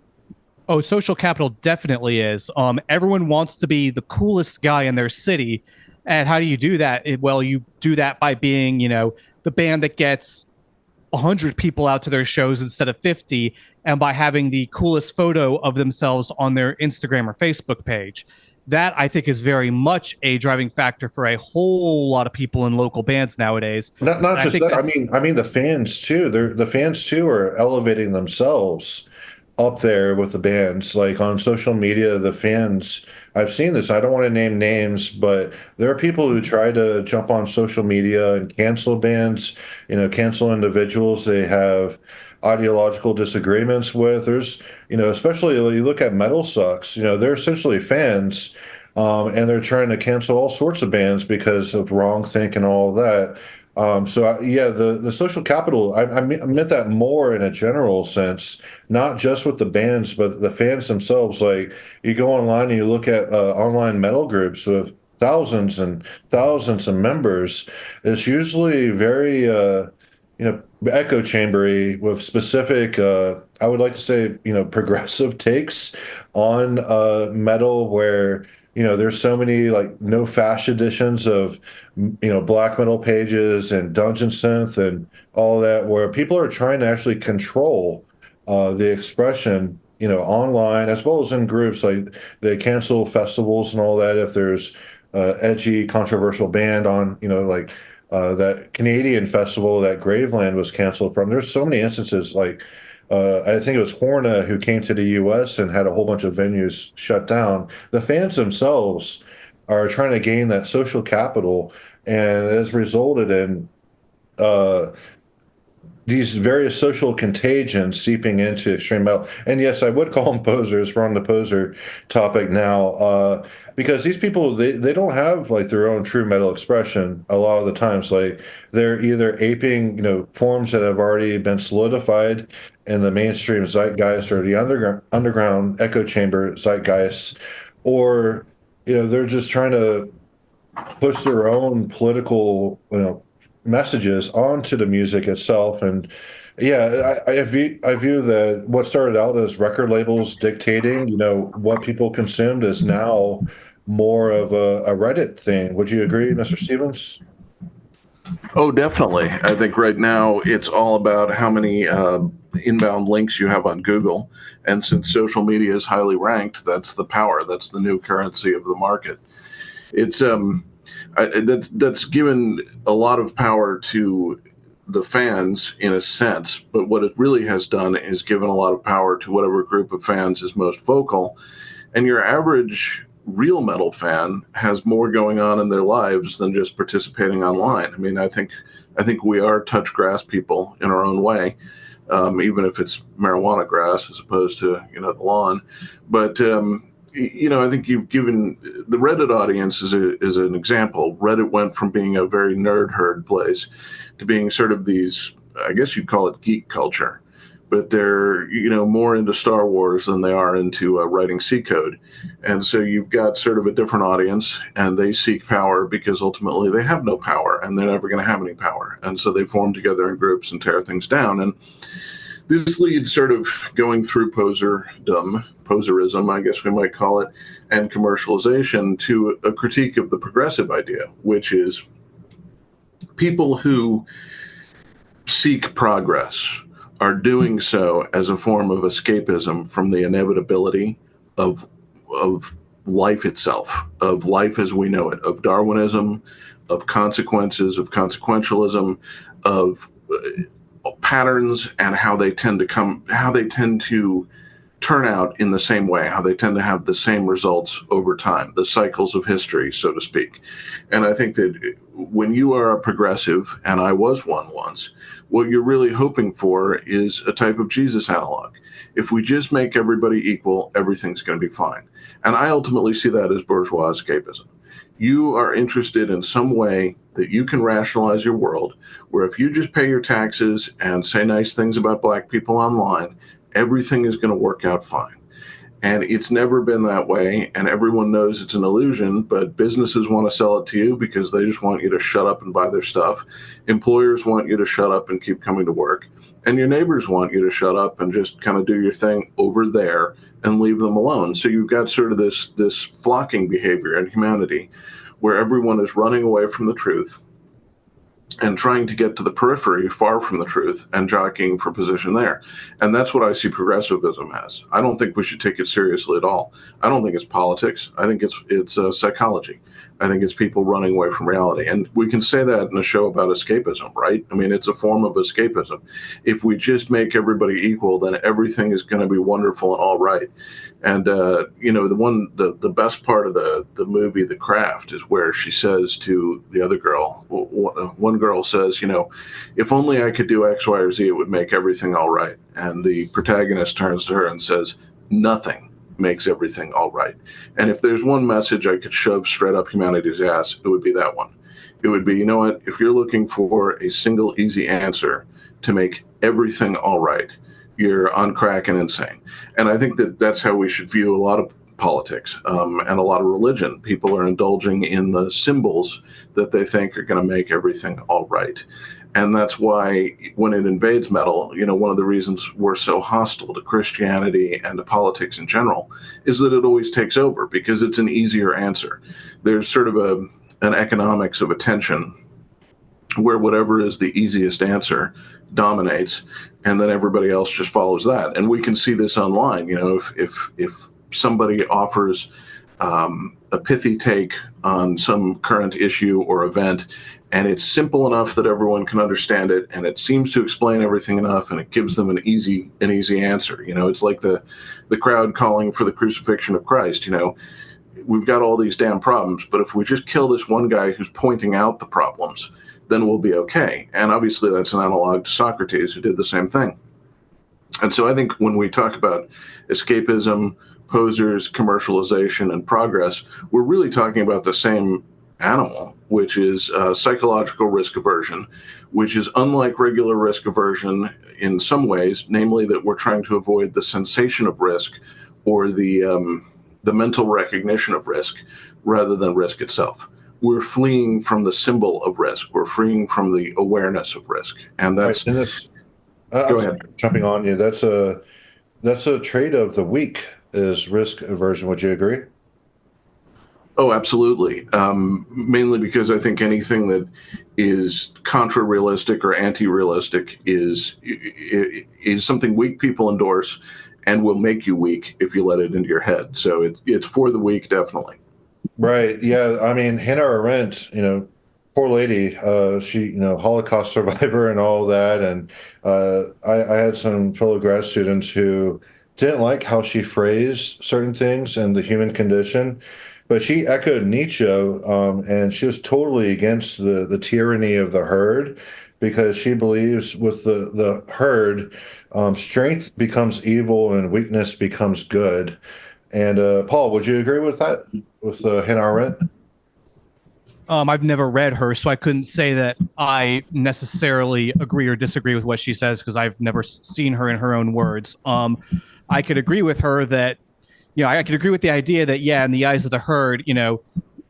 Oh, social capital definitely is. Everyone wants to be the coolest guy in their city. And how do you do that? Well, you do that by being, the band that gets 100 people out to their shows instead of 50, and by having the coolest photo of themselves on their Instagram or Facebook page. That, I think, is very much a driving factor for a whole lot of people in local bands nowadays. Not just that. I mean the fans too. The fans too are elevating themselves up there with the bands. Like on social media, the fans, I've seen this. I don't want to name names, but there are people who try to jump on social media and cancel bands, cancel individuals they have ideological disagreements with. There's, especially when you look at Metal Sucks, they're essentially fans, and they're trying to cancel all sorts of bands because of wrong think and all that. Yeah, the social capital, I meant that more in a general sense, not just with the bands, but the fans themselves. Like you go online and you look at online metal groups with thousands and thousands of members. It's usually very, echo chambery with specific, I would like to say, progressive takes on metal, where there's so many like no fash editions of black metal pages and dungeon synth and all that, where people are trying to actually control the expression online as well as in groups. Like they cancel festivals and all that if there's edgy controversial band on, like that Canadian festival that Graveland was canceled from. There's so many instances, like I think it was Horna who came to the U.S. and had a whole bunch of venues shut down. The fans themselves are trying to gain that social capital, and it has resulted in these various social contagions seeping into extreme metal. And yes, I would call them posers. We're on the poser topic now, because these people they don't have like their own true metal expression a lot of the times. Like they're either aping forms that have already been solidified in the mainstream zeitgeist or the underground echo chamber zeitgeist, or they're just trying to push their own political messages onto the music itself. And yeah, I view that what started out as record labels dictating what people consumed is now more of a Reddit thing. Would you agree, Mr. Stevens? Oh, definitely. I think right now it's all about how many inbound links you have on Google. And since social media is highly ranked, that's the power. That's the new currency of the market. It's that's given a lot of power to the fans in a sense, but what it really has done is given a lot of power to whatever group of fans is most vocal. And your average real metal fan has more going on in their lives than just participating online. I mean, I think we are touch grass people in our own way, even if it's marijuana grass as opposed to the lawn. But I think you've given the Reddit audience is an example. Reddit went from being a very nerd herd place to being sort of these, I guess you'd call it geek culture, but they're more into Star Wars than they are into writing C code. And so you've got sort of a different audience, and they seek power because ultimately they have no power and they're never going to have any power. And so they form together in groups and tear things down. And this leads sort of going through poserism, I guess we might call it, and commercialization to a critique of the progressive idea, which is people who seek progress are doing so as a form of escapism from the inevitability of life itself, of life as we know it, of Darwinism, of consequences, of consequentialism, of patterns, and how they tend to turn out in the same way, how they tend to have the same results over time, the cycles of history, so to speak. And I think that when you are a progressive, and I was one once, what you're really hoping for is a type of Jesus analog. If we just make everybody equal, everything's going to be fine. And I ultimately see that as bourgeois escapism. You are interested in some way that you can rationalize your world, where if you just pay your taxes and say nice things about black people online, everything is going to work out fine. And it's never been that way, and everyone knows it's an illusion, but businesses want to sell it to you because they just want you to shut up and buy their stuff. Employers want you to shut up and keep coming to work. And your neighbors want you to shut up and just kind of do your thing over there and leave them alone. So you've got sort of this flocking behavior in humanity where everyone is running away from the truth and trying to get to the periphery, far from the truth, and jockeying for position there. And that's what I see progressivism as. I don't think we should take it seriously at all. I don't think it's politics. I think it's psychology. I think it's people running away from reality. And we can say that in a show about escapism, right? I mean, it's a form of escapism. If we just make everybody equal, then everything is going to be wonderful and all right. And, the best part of the movie, The Craft, is where she says to the other girl, one girl says, if only I could do X, Y, or Z, it would make everything all right. And the protagonist turns to her and says, nothing makes everything all right. And if there's one message I could shove straight up humanity's ass, it would be that one. It would be, if you're looking for a single easy answer to make everything all right, you're on crack and insane. And I think that that's how we should view a lot of politics and a lot of religion. People are indulging in the symbols that they think are going to make everything all right. And that's why when it invades metal, one of the reasons we're so hostile to Christianity and to politics in general is that it always takes over because it's an easier answer. There's sort of an economics of attention where whatever is the easiest answer dominates, and then everybody else just follows that. And we can see this online. If somebody offers a pithy take on some current issue or event, and it's simple enough that everyone can understand it, and it seems to explain everything enough, and it gives them an easy answer. It's like the crowd calling for the crucifixion of Christ. We've got all these damn problems, but if we just kill this one guy who's pointing out the problems, then we'll be okay. And obviously that's an analog to Socrates, who did the same thing. And so I think when we talk about escapism, posers, commercialization, and progress, we're really talking about the same animal, which is psychological risk aversion, which is unlike regular risk aversion in some ways, namely that we're trying to avoid the sensation of risk or the mental recognition of risk rather than risk itself. We're fleeing from the symbol of risk. We're fleeing from the awareness of risk, and that's. Right. And this, Go I'm ahead. sorry, jumping on you. That's a trait of the weak is risk aversion. Would you agree? Oh, absolutely. Mainly because I think anything that is contra-realistic or anti-realistic is something weak people endorse, and will make you weak if you let it into your head. So it's for the weak, definitely. Right. Yeah. I mean, Hannah Arendt, poor lady, she, Holocaust survivor and all that. And I had some fellow grad students who didn't like how she phrased certain things and the human condition, but she echoed Nietzsche, and she was totally against the tyranny of the herd because she believes with the herd, strength becomes evil and weakness becomes good. And Paul, would you agree with that? With Hannah Arendt? I've never read her, so I couldn't say that I necessarily agree or disagree with what she says because I've never seen her in her own words. I could agree with her that, I could agree with the idea that, yeah, in the eyes of the herd,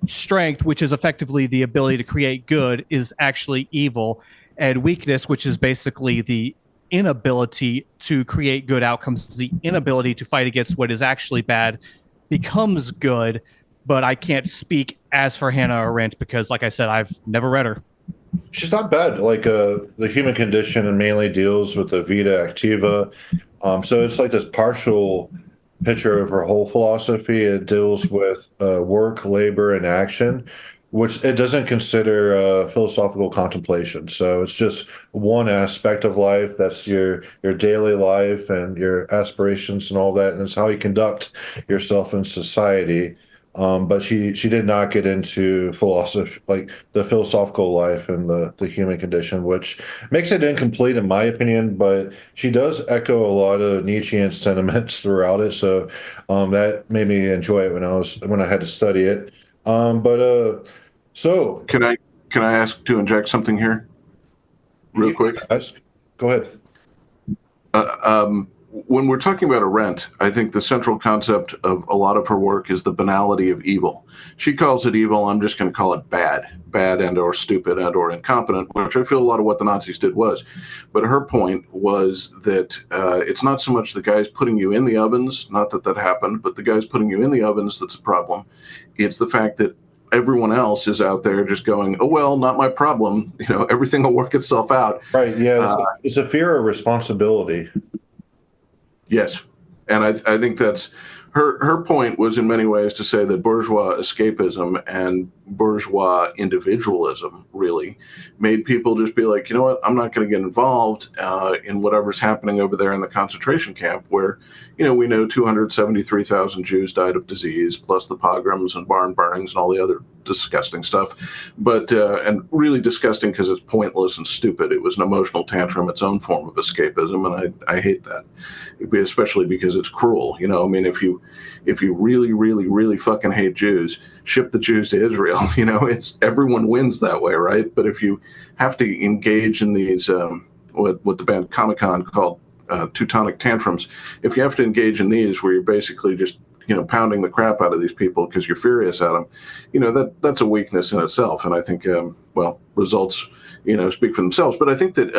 strength, which is effectively the ability to create good, is actually evil, and weakness, which is basically the inability to create good outcomes, the inability to fight against what is actually bad, becomes good. But I can't speak as for Hannah Arendt because, like I said, I've never read her. She's not bad. Like the human condition and mainly deals with the vita activa. So it's like this partial picture of her whole philosophy. It deals with work, labor, and action, which it doesn't consider philosophical contemplation. So it's just one aspect of life. That's your daily life and your aspirations and all that, and it's how you conduct yourself in society. But she did not get into philosophy, like the philosophical life and the human condition, which makes it incomplete in my opinion. But she does echo a lot of Nietzschean sentiments throughout it, so that made me enjoy it when I had to study it. But so Can I ask to inject something here, real quick? Go ahead. When we're talking about Arendt, I think the central concept of a lot of her work is the banality of evil. She calls it evil. I'm just going to call it bad and or stupid and or incompetent, which I feel a lot of what the Nazis did was. But her point was that it's not so much the guys putting you in the ovens, not that that happened, but the guys putting you in the ovens that's a problem. It's the fact that everyone else is out there just going, oh, well, not my problem. Everything will work itself out. Right. Yeah. It's a fear of responsibility. Yes. And I think that's her point was in many ways to say that bourgeois escapism and bourgeois individualism really made people just be like, you know what, I'm not going to get involved in whatever's happening over there in the concentration camp where, we know 273,000 Jews died of disease, plus the pogroms and barn burnings and all the other disgusting stuff. But, and really disgusting because it's pointless and stupid. It was an emotional tantrum, its own form of escapism. And I hate that, especially because it's cruel. If you really, really, really fucking hate Jews, ship the Jews to Israel. It's everyone wins that way, right? But if you have to engage in these, what the band Comic-Con called Teutonic tantrums, if you have to engage in these where you're basically just pounding the crap out of these people because you're furious at them, that's a weakness in itself. And I think, results, speak for themselves. But I think that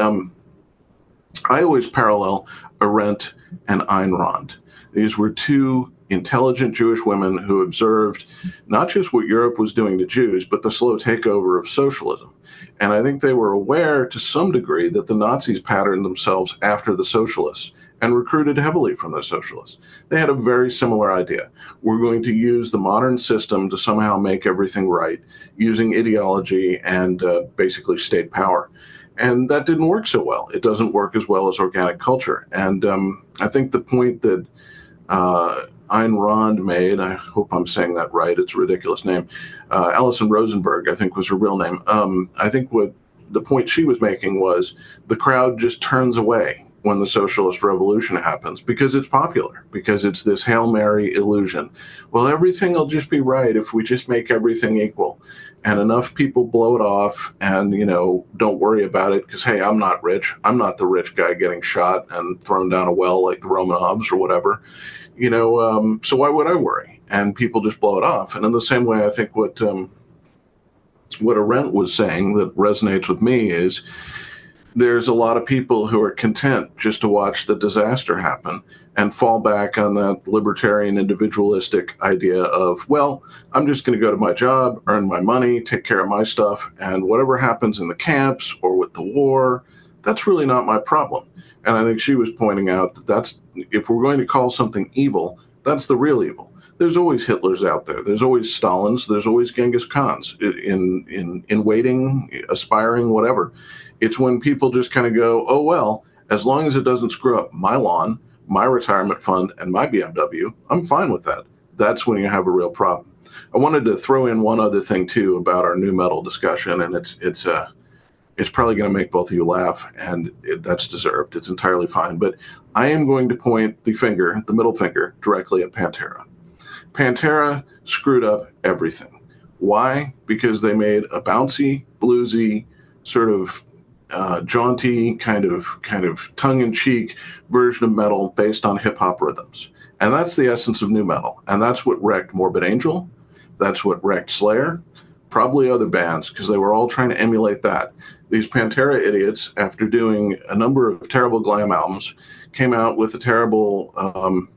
I always parallel Arendt and Ayn Rand. These were two intelligent Jewish women who observed not just what Europe was doing to Jews, but the slow takeover of socialism. And I think they were aware to some degree that the Nazis patterned themselves after the socialists and recruited heavily from the socialists. They had a very similar idea. We're going to use the modern system to somehow make everything right using ideology and basically state power. And that didn't work so well. It doesn't work as well as organic culture. And I think the point that Ayn Rand made, I hope I'm saying that right, it's a ridiculous name, Alison Rosenberg, I think was her real name. I think what the point she was making was the crowd just turns away when the socialist revolution happens because it's popular, because it's this Hail Mary illusion. Well, everything will just be right if we just make everything equal. And enough people blow it off and, don't worry about it because, hey, I'm not rich. I'm not the rich guy getting shot and thrown down a well like the Romanovs or whatever. So why would I worry? And people just blow it off. And in the same way, I think what Arendt was saying that resonates with me is there's a lot of people who are content just to watch the disaster happen and fall back on that libertarian individualistic idea of, well, I'm just going to go to my job, earn my money, take care of my stuff, and whatever happens in the camps or with the war, that's really not my problem. And I think she was pointing out that that's, if we're going to call something evil, that's the real evil. There's always Hitlers out there. There's always Stalins. There's always Genghis Khans in waiting, aspiring, whatever. It's when people just kind of go, oh, well, as long as it doesn't screw up my lawn, my retirement fund, and my BMW, I'm fine with that. That's when you have a real problem. I wanted to throw in one other thing, too, about our new metal discussion, and it's probably going to make both of you laugh, and that's deserved. It's entirely fine. But I am going to point the middle finger, directly at Pantera. Pantera screwed up everything. Why? Because they made a bouncy, bluesy, sort of jaunty, kind of tongue-in-cheek version of metal based on hip-hop rhythms. And that's the essence of new metal. And that's what wrecked Morbid Angel. That's what wrecked Slayer. Probably other bands, because they were all trying to emulate that. These Pantera idiots, after doing a number of terrible glam albums, came out with a terrible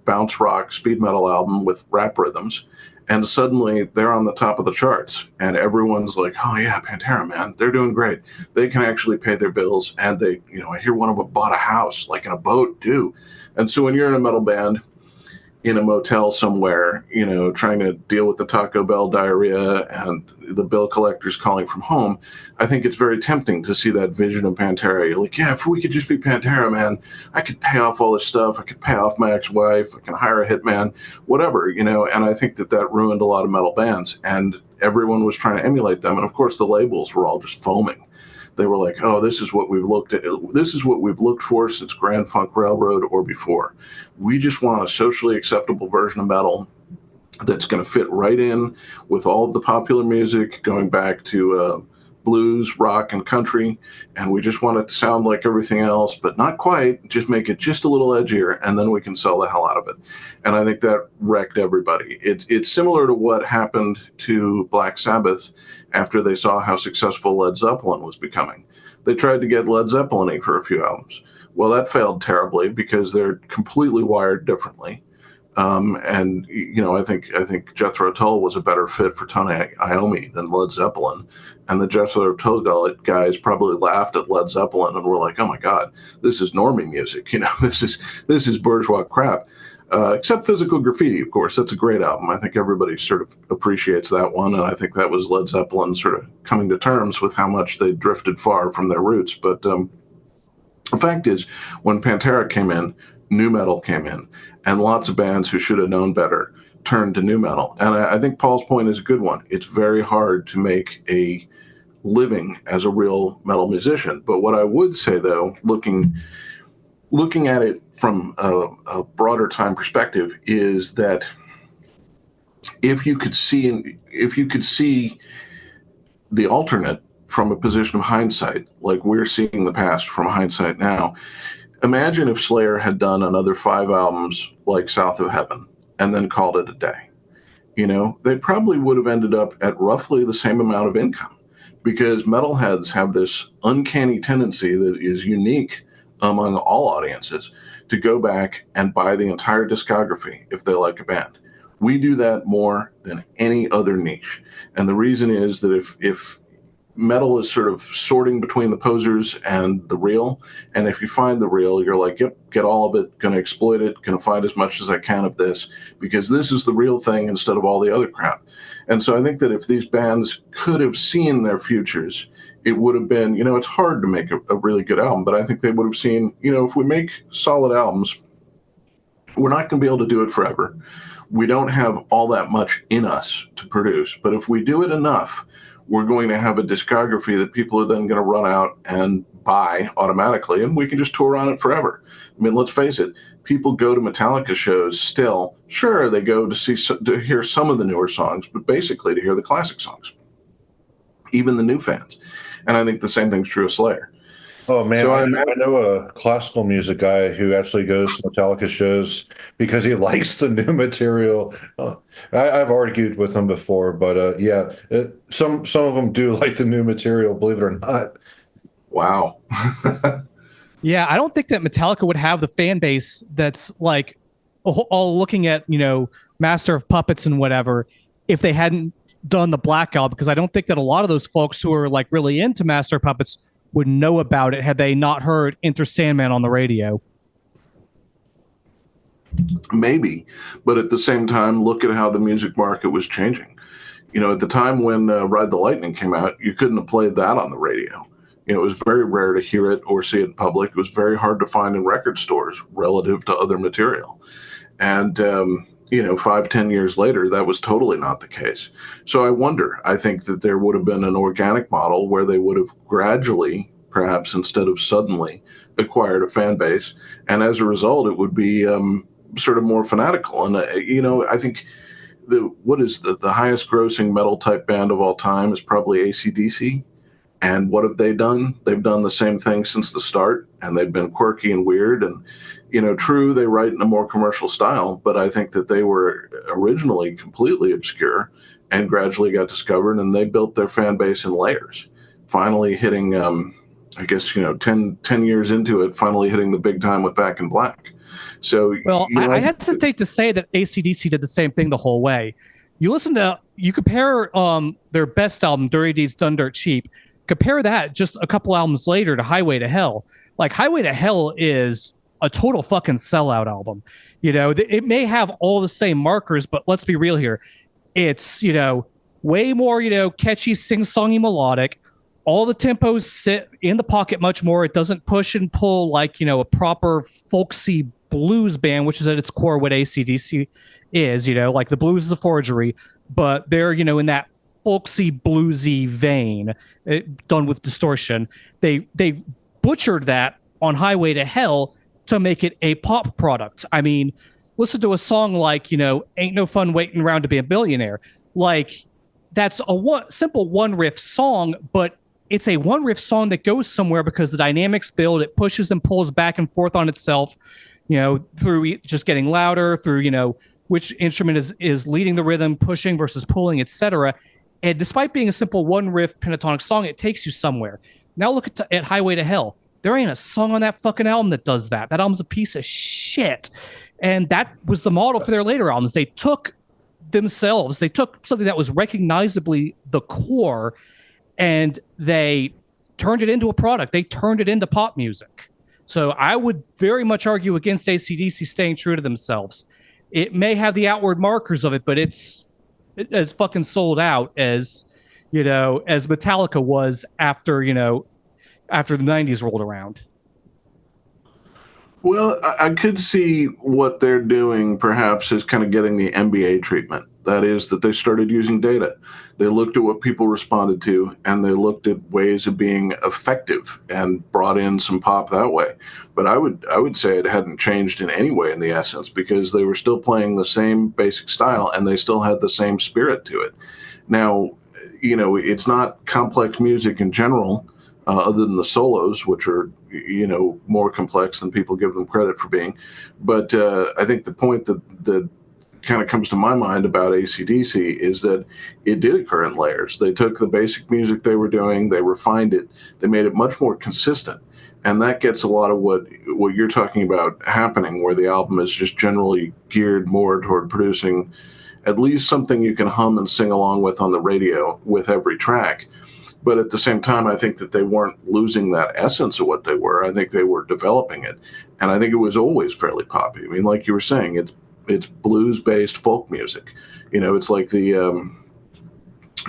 bounce rock speed metal album with rap rhythms, and suddenly they're on the top of the charts, and everyone's like, oh yeah, Pantera, man, they're doing great. They can actually pay their bills, and they, I hear one of them bought a house, like in a boat too. And so when you're in a metal band, in a motel somewhere, trying to deal with the Taco Bell diarrhea and the bill collectors calling from home, I think it's very tempting to see that vision of Pantera. You're like, yeah, if we could just be Pantera, man, I could pay off all this stuff. I could pay off my ex-wife. I can hire a hitman, whatever, and I think that ruined a lot of metal bands, and everyone was trying to emulate them. And of course, the labels were all just foaming. They were like, oh, this is what we've looked at. This is what we've looked for since Grand Funk Railroad or before. We just want a socially acceptable version of metal that's going to fit right in with all of the popular music going back to blues, rock, and country. And we just want it to sound like everything else, but not quite. Just make it just a little edgier, and then we can sell the hell out of it. And I think that wrecked everybody. It's similar to what happened to Black Sabbath after they saw how successful Led Zeppelin was becoming. They tried to get Led Zeppelin for a few albums. Well, that failed terribly because they're completely wired differently. And I think Jethro Tull was a better fit for Tony Iommi than Led Zeppelin, and the Jethro Tull guys probably laughed at Led Zeppelin and were like, "Oh my God, this is normie music, this is bourgeois crap." Except Physical Graffiti, of course, that's a great album. I think everybody sort of appreciates that one, and I think that was Led Zeppelin sort of coming to terms with how much they drifted far from their roots. But the fact is, when Pantera came in, new metal came in, and lots of bands who should have known better turned to new metal. And I think Paul's point is a good one. It's very hard to make a living as a real metal musician. But what I would say, though, looking at it from a broader time perspective, is that if you could see the alternate from a position of hindsight, like we're seeing the past from hindsight now, imagine if Slayer had done another 5 albums like South of Heaven and then called it a day. They probably would have ended up at roughly the same amount of income, because metalheads have this uncanny tendency that is unique among all audiences to go back and buy the entire discography if they like a band. We do that more than any other niche. And the reason is that if metal is sort of sorting between the posers and the real. And if you find the real, you're like, yep, get all of it, going to exploit it, going to find as much as I can of this, because this is the real thing instead of all the other crap. And so I think that if these bands could have seen their futures, it would have been, it's hard to make a really good album, but I think they would have seen, if we make solid albums, we're not going to be able to do it forever. We don't have all that much in us to produce, but if we do it enough, we're going to have a discography that people are then going to run out and buy automatically, and we can just tour on it forever. I mean, let's face it, people go to Metallica shows still. Sure, they go to hear some of the newer songs, but basically to hear the classic songs, even the new fans. And I think the same thing's true of Slayer. Oh man, So I know a classical music guy who actually goes to Metallica shows because he likes the new material. I've argued with him before, but yeah, some of them do like the new material, believe it or not. wow. Yeah, I don't think that Metallica would have the fan base that's like all looking at, Master of Puppets and whatever if they hadn't done the Black Album, because I don't think that a lot of those folks who are like really into Master of Puppets would know about it had they not heard Enter Sandman on the radio. Maybe, but at the same time, look at how the music market was changing. At the time when Ride the Lightning came out, you couldn't have played that on the radio. It was very rare to hear it or see it in public. It was very hard to find in record stores relative to other material. And, 5-10 years later, that was totally not the case. So I think that there would have been an organic model where they would have gradually, perhaps instead of suddenly, acquired a fan base. And as a result, it would be sort of more fanatical. And, I think the highest grossing metal type band of all time is probably AC/DC. And what have they done? They've done the same thing since the start, and they've been quirky and weird. And, true, they write in a more commercial style, but I think that they were originally completely obscure and gradually got discovered, and they built their fan base in layers. Finally hitting, 10 years into it, finally hitting the big time with Back in Black. So, well, I hesitate to say that AC/DC did the same thing the whole way. You compare their best album, Dirty Deeds Done Dirt Cheap, compare that just a couple albums later to Highway to Hell. Like, Highway to Hell is a total fucking sellout album. It may have all the same markers, but let's be real here. It's, way more, catchy, sing-songy melodic. All the tempos sit in the pocket much more. It doesn't push and pull like, a proper folksy blues band, which is at its core what AC/DC is, like the blues is a forgery, but they're, in that folksy bluesy vein, done with distortion. They butchered that on Highway to Hell to make it a pop product. I mean, listen to a song like, Ain't No Fun Waiting Around to Be a Billionaire. Like, that's a simple one riff song, but it's a one riff song that goes somewhere because the dynamics build, it pushes and pulls back and forth on itself, through just getting louder, through, which instrument is leading the rhythm, pushing versus pulling, etc. And despite being a simple one riff pentatonic song, it takes you somewhere. Now look at Highway to Hell. There ain't a song on that fucking album that does that. That album's a piece of shit. And that was the model for their later albums. They took something that was recognizably the core, and they turned it into a product. They turned it into pop music. So I would very much argue against AC/DC staying true to themselves. It may have the outward markers of it, but it's as fucking sold out as Metallica was after the 90s rolled around. Well, I could see what they're doing perhaps is kind of getting the NBA treatment. That is, that they started using data. They looked at what people responded to, and they looked at ways of being effective and brought in some pop that way. But I would say it hadn't changed in any way in the essence, because they were still playing the same basic style and they still had the same spirit to it. Now, it's not complex music in general, other than the solos, which are, more complex than people give them credit for being. But I think the point that kind of comes to my mind about AC/DC is that it did occur in layers. They took the basic music they were doing, they refined it, they made it much more consistent. And that gets a lot of what you're talking about happening, where the album is just generally geared more toward producing at least something you can hum and sing along with on the radio with every track. But at the same time, I think that they weren't losing that essence of what they were. I think they were developing it. And I think it was always fairly poppy. I mean, like you were saying, it's blues-based folk music. It's like the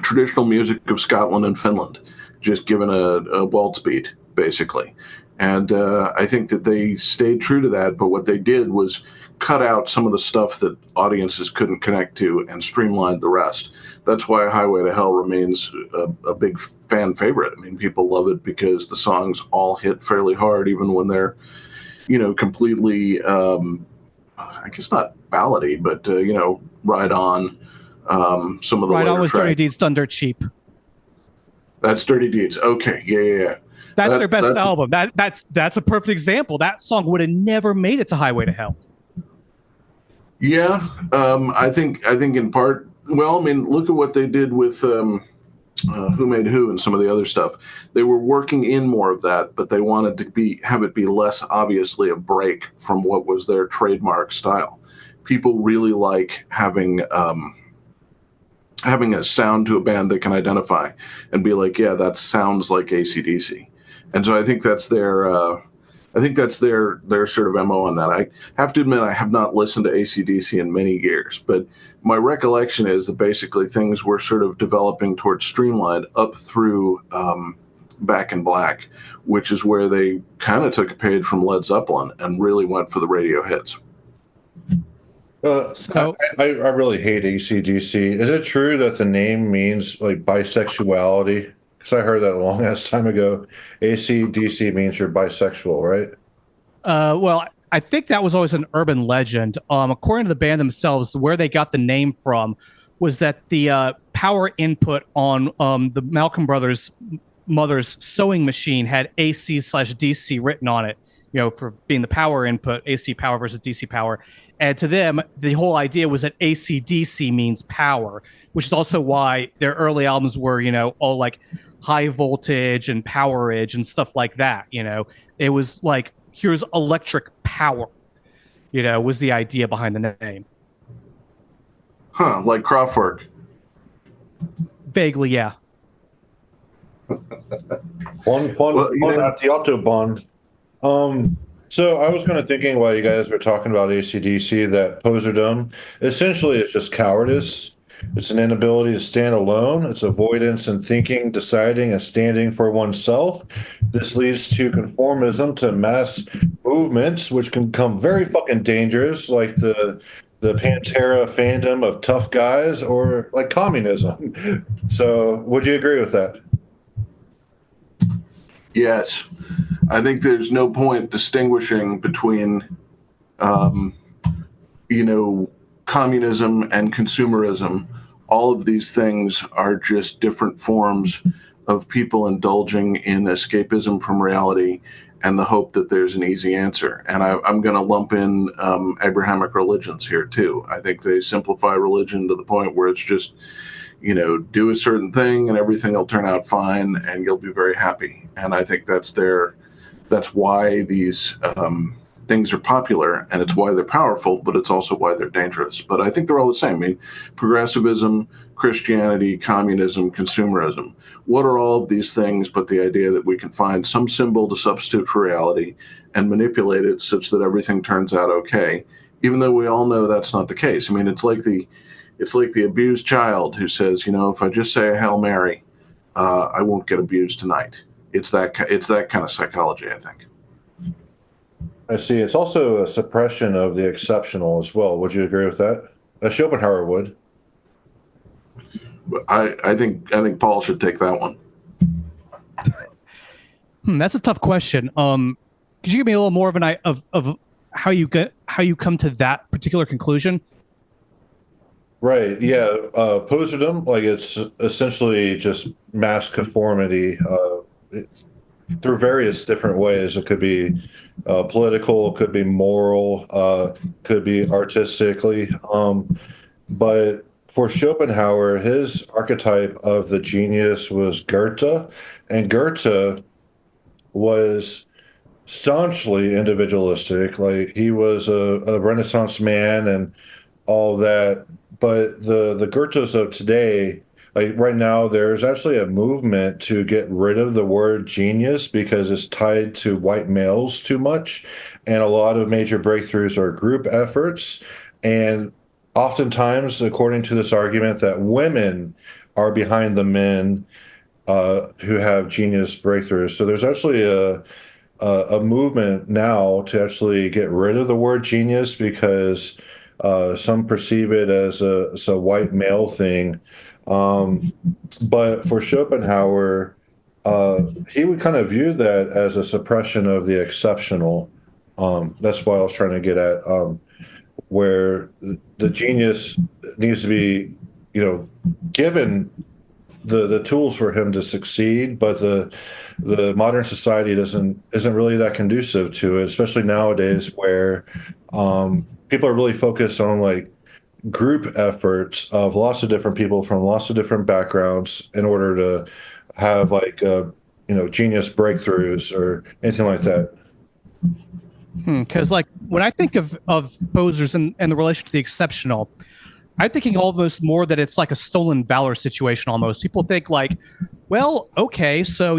traditional music of Scotland and Finland, just given a waltz beat, basically. And I think that they stayed true to that, but what they did was cut out some of the stuff that audiences couldn't connect to and streamlined the rest. That's why Highway to Hell remains a big fan favorite. I mean, people love it because the songs all hit fairly hard, even when they're, completely, I guess not ballady, but, Ride On. Some of the Right later On was tracks. Dirty Deeds Done Dirt Cheap. That's Dirty Deeds. Okay, yeah. That's their best album. That's a perfect example. That song would have never made it to Highway to Hell. Yeah, I think in part. Well, I mean, look at what they did with Who Made Who and some of the other stuff. They were working in more of that, but they wanted to have it be less obviously a break from what was their trademark style. People really like having a sound to a band they can identify and be like, yeah, that sounds like AC/DC. And so I think that's their sort of MO on that. I have to admit, I have not listened to AC/DC in many years, but my recollection is that basically things were sort of developing towards streamlined up through Back in Black, which is where they kind of took a page from Led Zeppelin and really went for the radio hits. I really hate AC/DC. Is it true that the name means like bisexuality? Because I heard that a long ass time ago. AC/DC means you're bisexual, right? Well, I think that was always an urban legend. According to the band themselves, where they got the name from was that the power input on the Malcolm brothers' mother's sewing machine had AC/DC written on it, for being the power input, AC power versus DC power. And to them, the whole idea was that AC/DC means power, which is also why their early albums were, all like high voltage and powerage and stuff like that. It was like, here's electric power, was the idea behind the name. Huh, like Kraftwerk. Vaguely, yeah. Fun at the Autobahn. So I was kind of thinking while you guys were talking about AC/DC that poserdom essentially it's just cowardice. It's an inability to stand alone. It's avoidance in thinking, deciding, and standing for oneself. This leads to conformism, to mass movements, which can become very fucking dangerous, like the Pantera fandom of tough guys, or like communism. So, would you agree with that? Yes. I think there's no point distinguishing between, communism and consumerism. All of these things are just different forms of people indulging in escapism from reality and the hope that there's an easy answer. And I'm going to lump in Abrahamic religions here, too. I think they simplify religion to the point where it's just, do a certain thing and everything will turn out fine and you'll be very happy. And I think that's why these things are popular, and it's why they're powerful, but it's also why they're dangerous. But I think they're all the same. I mean, progressivism, Christianity, communism, consumerism. What are all of these things but the idea that we can find some symbol to substitute for reality and manipulate it such that everything turns out okay, even though we all know that's not the case. I mean, it's like the abused child who says, if I just say a Hail Mary, I won't get abused tonight. It's that kind of psychology, I think. I see. It's also a suppression of the exceptional as well. Would you agree with that? Schopenhauer would. I think Paul should take that one. That's a tough question. Could you give me a little more of an of how you come to that particular conclusion? Right. Yeah. Poserdom, like it's essentially just mass conformity through various different ways. It could be political, could be moral, could be artistically. But for Schopenhauer, his archetype of the genius was Goethe, and Goethe was staunchly individualistic. Like he was a Renaissance man and all that. But the Goethes of today, like right now, there's actually a movement to get rid of the word genius because it's tied to white males too much. And a lot of major breakthroughs are group efforts. And oftentimes, according to this argument, that women are behind the men who have genius breakthroughs. So there's actually a movement now to actually get rid of the word genius because some perceive it as a white male thing. Um, but for Schopenhauer, he would kind of view that as a suppression of the exceptional. That's what I was trying to get at, where the genius needs to be, given the tools for him to succeed, but the modern society isn't really that conducive to it, especially nowadays where people are really focused on like group efforts of lots of different people from lots of different backgrounds in order to have like genius breakthroughs or anything like that. Because like when I think of posers and the relation to the exceptional, I'm thinking almost more that it's like a stolen valor situation almost. People think like, well, okay, so,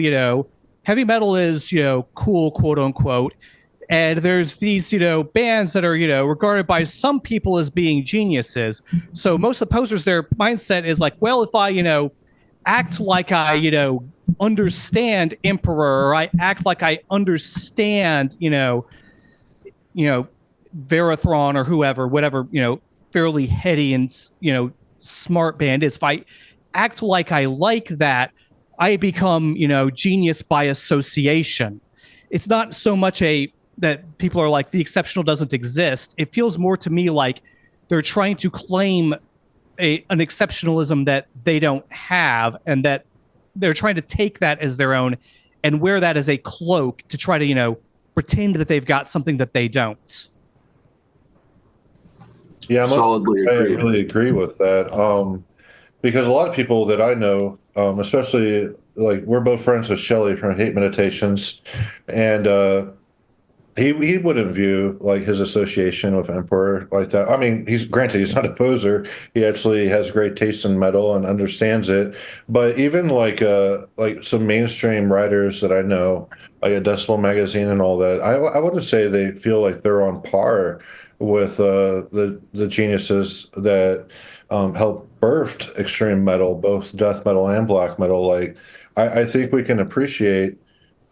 heavy metal is, cool, quote unquote. And there's these, bands that are, regarded by some people as being geniuses. So most of the posers, their mindset is like, well, if I, act like I, understand Emperor, or I act like I understand, Verathron or whoever, whatever, fairly heady and, smart band is. If I act like I like that, I become, genius by association. It's not so much that people are like the exceptional doesn't exist. It feels more to me like they're trying to claim an exceptionalism that they don't have, and that they're trying to take that as their own and wear that as a cloak to try to, pretend that they've got something that they don't. Yeah, Solidly I agreed. really agree with that. Because a lot of people that I know, especially like we're both friends with Shelley from Hate Meditations, and he wouldn't view like his association with Emperor like that. I mean, he's not a poser. He actually has great taste in metal and understands it. But even like some mainstream writers that I know, like a Decibel magazine and all that, I wouldn't say they feel like they're on par with the geniuses that helped birthed extreme metal, both death metal and black metal. Like I think we can appreciate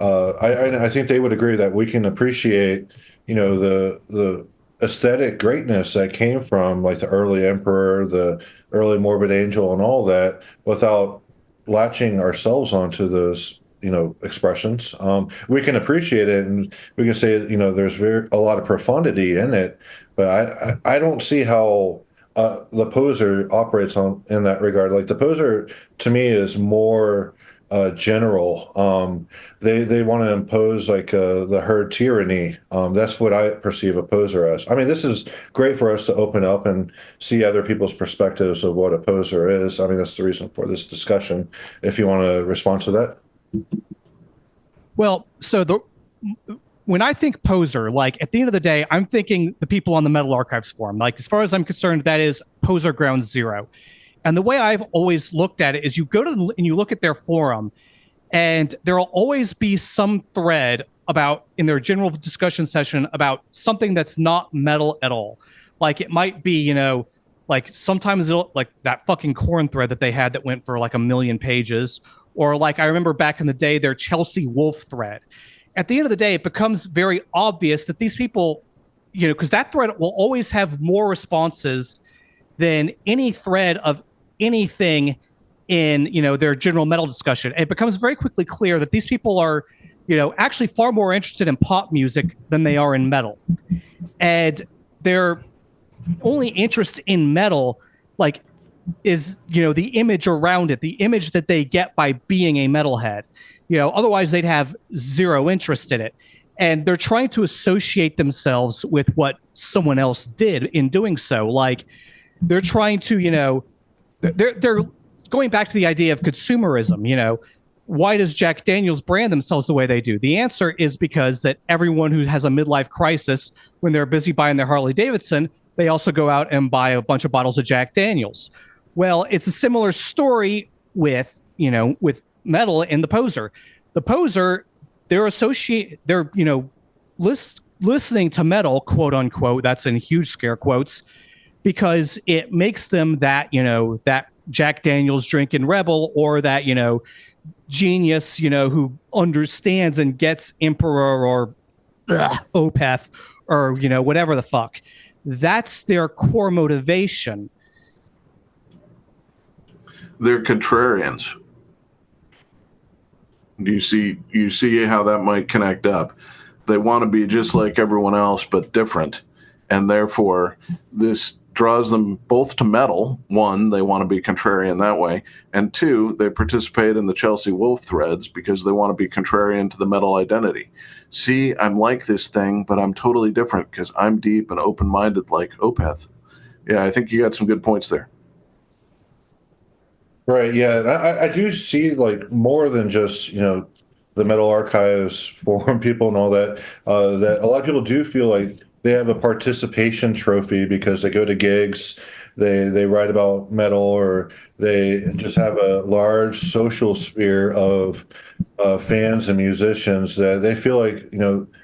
I think they would agree that we can appreciate, the aesthetic greatness that came from like the early Emperor, the early Morbid Angel, and all that without latching ourselves onto those, expressions. We can appreciate it, and we can say, there's a lot of profundity in it, but I don't see how the poser operates in that regard. Like the poser to me is more general. They want to impose like the herd tyranny. That's what I perceive a poser as. I mean, this is great for us to open up and see other people's perspectives of what a poser is. I mean, that's the reason for this discussion. If you want to respond to that. Well, when I think poser, like at the end of the day, I'm thinking the people on the Metal Archives forum. Like as far as I'm concerned, that is poser ground zero. And the way I've always looked at it is you go to and you look at their forum, and there'll always be some thread about in their general discussion session about something that's not metal at all. Like it might be, like sometimes it'll like that fucking corn thread that they had that went for like 1,000,000 pages. Or like I remember back in the day, their Chelsea Wolf thread. At the end of the day, it becomes very obvious that these people, because that thread will always have more responses than any thread of anything in, their general metal discussion. And it becomes very quickly clear that these people are, actually far more interested in pop music than they are in metal. And their only interest in metal, like, is, the image around it, the image that they get by being a metalhead. Otherwise they'd have zero interest in it. And they're trying to associate themselves with what someone else did in doing so. Like they're trying to, they're going back to the idea of consumerism. Why does Jack Daniels brand themselves the way they do? The answer is because that everyone who has a midlife crisis, when they're busy buying their Harley Davidson, they also go out and buy a bunch of bottles of Jack Daniels. Well, it's a similar story with metal in the poser. The poser, they're listening to metal, quote unquote, that's in huge scare quotes, because it makes them that, that Jack Daniels drinking rebel, or that, genius, who understands and gets Emperor or Opeth or, whatever the fuck. That's their core motivation. They're contrarians. You see how that might connect up. They want to be just like everyone else, but different. And therefore, this draws them both to metal. One, they want to be contrarian that way. And two, they participate in the Chelsea Wolf threads because they want to be contrarian to the metal identity. See, I'm like this thing, but I'm totally different because I'm deep and open-minded like Opeth. Yeah, I think you got some good points there. Right. Yeah. And I do see like more than just, the metal archives forum people and all that, that a lot of people do feel like they have a participation trophy because they go to gigs, they write about metal, or they just have a large social sphere of fans and musicians that they feel like,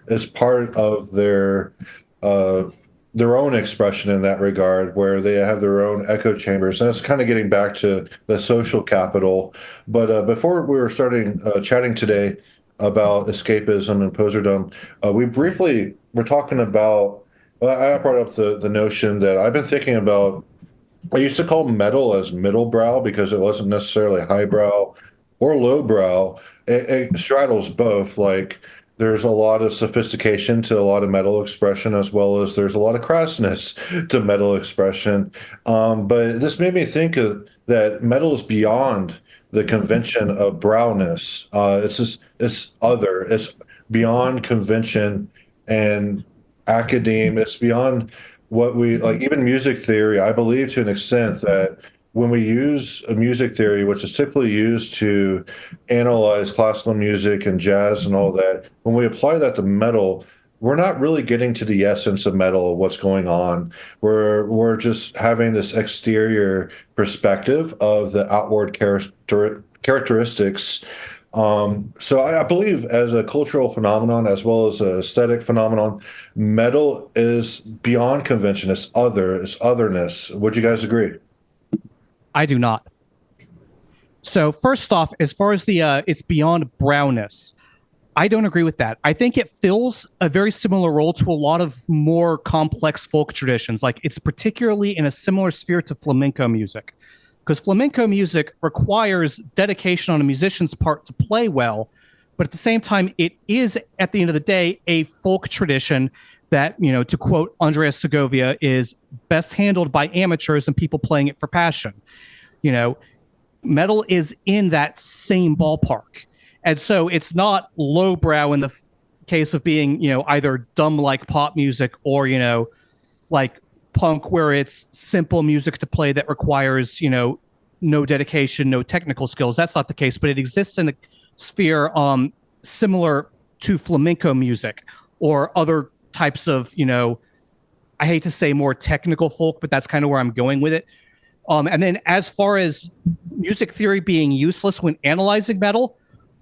is part of their own expression in that regard, where they have their own echo chambers. And that's kind of getting back to the social capital. But before we were starting chatting today about escapism and poserdom, we briefly were talking about, I brought up the notion that I've been thinking about. I used to call metal as middlebrow because it wasn't necessarily highbrow or lowbrow. It straddles both. Like, there's a lot of sophistication to a lot of metal expression, as well as there's a lot of crassness to metal expression. But this made me think of that metal is beyond the convention of browness. It's other. It's beyond convention and academe. It's beyond what we like. Even music theory, I believe to an extent that when we use a music theory, which is typically used to analyze classical music and jazz and all that, when we apply that to metal, we're not really getting to the essence of metal, of what's going on. We're just having this exterior perspective of the outward characteristics. So I believe as a cultural phenomenon as well as an aesthetic phenomenon, metal is beyond convention. It's other. It's otherness. Would you guys agree? I do not. So first off, as far as the it's beyond brownness, I don't agree with that. I think it fills a very similar role to a lot of more complex folk traditions. Like, it's particularly in a similar sphere to flamenco music, because flamenco music requires dedication on a musician's part to play well, but at the same time, it is, at the end of the day, a folk tradition that, to quote Andreas Segovia, is best handled by amateurs and people playing it for passion. Metal is in that same ballpark. And so it's not lowbrow in the case of being, either dumb like pop music or, like punk, where it's simple music to play that requires, no dedication, no technical skills. That's not the case, but it exists in a sphere similar to flamenco music or other types of, I hate to say more technical folk, but that's kind of where I'm going with it. And then as far as music theory being useless when analyzing metal,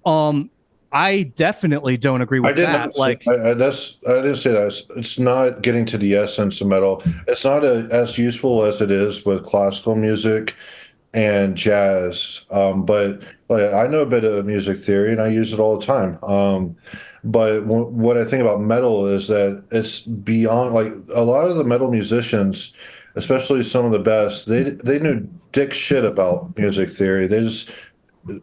I definitely don't agree with that. Like, I didn't say that. It's not getting to the essence of metal. It's not as useful as it is with classical music and jazz. But like, I know a bit of music theory and I use it all the time. But what I think about metal is that it's beyond, like, a lot of the metal musicians, especially some of the best, they knew dick shit about music theory. They just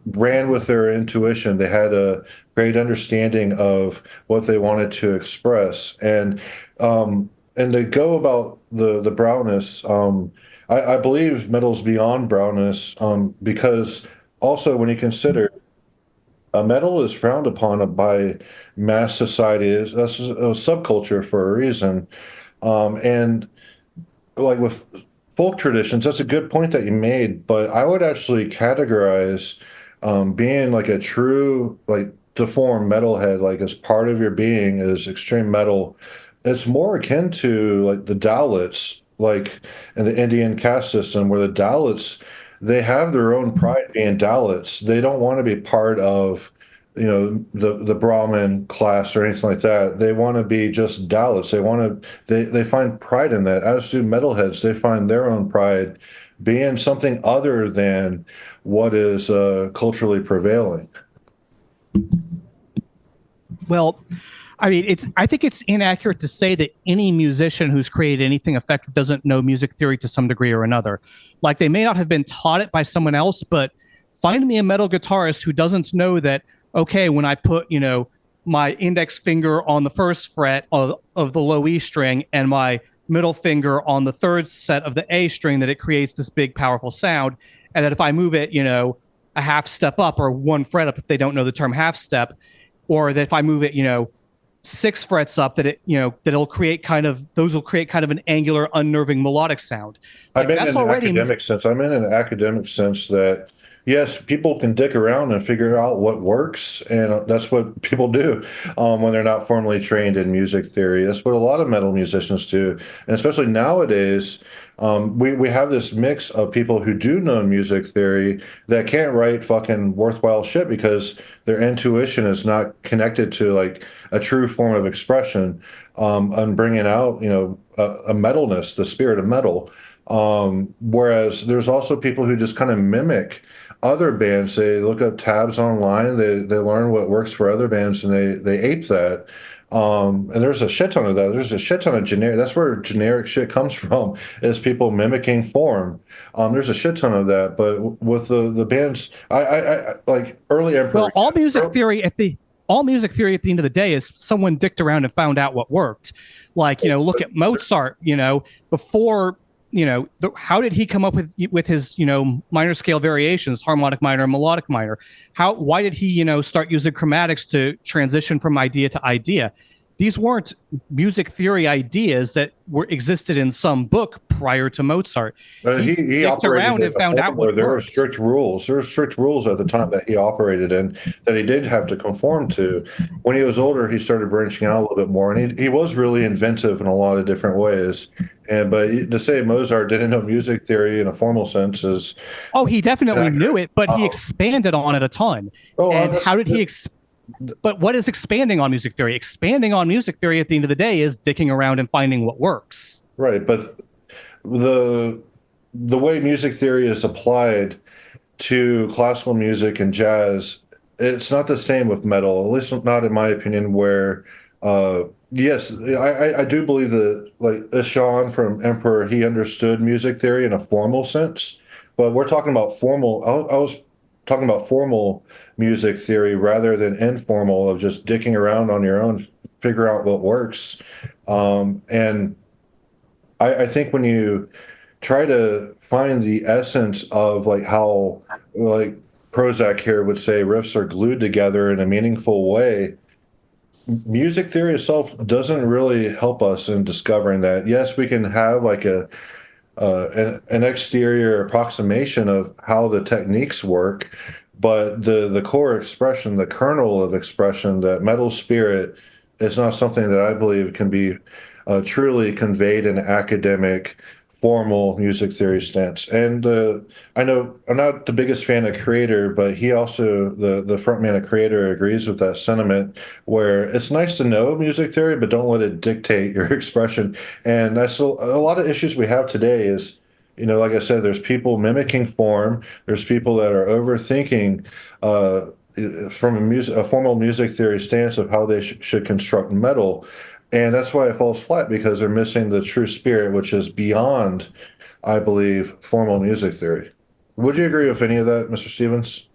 ran with their intuition. They had a great understanding of what they wanted to express, and to go about the brownness. I believe metal's beyond brownness, because also when you consider metal is frowned upon by mass society. That's a subculture for a reason, and like with folk traditions, that's a good point that you made. But I would actually categorize being like a true, like, deformed metalhead, like, as part of your being is extreme metal. It's more akin to like the Dalits, like in the Indian caste system, where the Dalits, they have their own pride being Dalits. They don't want to be part of, the Brahmin class or anything like that. They want to be just Dalits. They find pride in that, as do metalheads. They find their own pride being something other than what is culturally prevailing. Well, I mean, I think it's inaccurate to say that any musician who's created anything effective doesn't know music theory to some degree or another. Like, they may not have been taught it by someone else, but find me a metal guitarist who doesn't know that, okay, when I put, my index finger on the first fret of the low E string and my middle finger on the third set of the A string, that it creates this big, powerful sound. And that if I move it, a half step up or one fret up, if they don't know the term half step, or that if I move it, 6 frets up, that it'll create those will create kind of an angular, unnerving melodic sound. I mean, in an academic sense, I mean, in an academic sense that yes, people can dick around and figure out what works, and that's what people do when they're not formally trained in music theory. That's what a lot of metal musicians do, and especially nowadays, we have this mix of people who do know music theory that can't write fucking worthwhile shit because their intuition is not connected to like a true form of expression, and bringing out a metalness, the spirit of metal. Whereas there's also people who just kind of mimic other bands. They look up tabs online, they learn what works for other bands, and they ape that. And there's a shit ton of that. There's a shit ton of generic. That's where generic shit comes from, is people mimicking form. There's a shit ton of that. But with the bands, I like early Emperor. Well, all music theory at the end of the day is someone dicked around and found out what worked. Like, look at Mozart. Before. How did he come up with his minor scale variations, harmonic minor and melodic minor? Why did he start using chromatics to transition from idea to idea? These weren't music theory ideas that existed in some book prior to Mozart. He dicked around and found out what there were worked. strict rules. There were strict rules at the time that he operated in that he did have to conform to. When he was older, he started branching out a little bit more, and he was really inventive in a lot of different ways. But to say Mozart didn't know music theory in a formal sense is... Oh, he definitely knew it, but he expanded on it a ton. And how did he... But what is expanding on music theory? Expanding on music theory at the end of the day is dicking around and finding what works. Right, but the way music theory is applied to classical music and jazz, it's not the same with metal, at least not in my opinion, where yes, I do believe that, like Ishan from Emperor, he understood music theory in a formal sense, but we're talking about formal. I was talking about formal music theory rather than informal, of just dicking around on your own, figure out what works. And I think when you try to find the essence of like how, like Prozac here would say, riffs are glued together in a meaningful way, music theory itself doesn't really help us in discovering that. Yes, we can have like an exterior approximation of how the techniques work, but the core expression, the kernel of expression, that metal spirit, is not something that I believe can be truly conveyed in academic, formal music theory stance. And I know I'm not the biggest fan of Creator, but he also, the frontman of Creator, agrees with that sentiment, where it's nice to know music theory, but don't let it dictate your expression. And that's a lot of issues we have today is, like I said, there's people mimicking form. There's people that are overthinking from a formal music theory stance of how they should construct metal. And that's why it falls flat, because they're missing the true spirit, which is beyond, I believe, formal music theory. Would you agree with any of that, Mr. Stevens?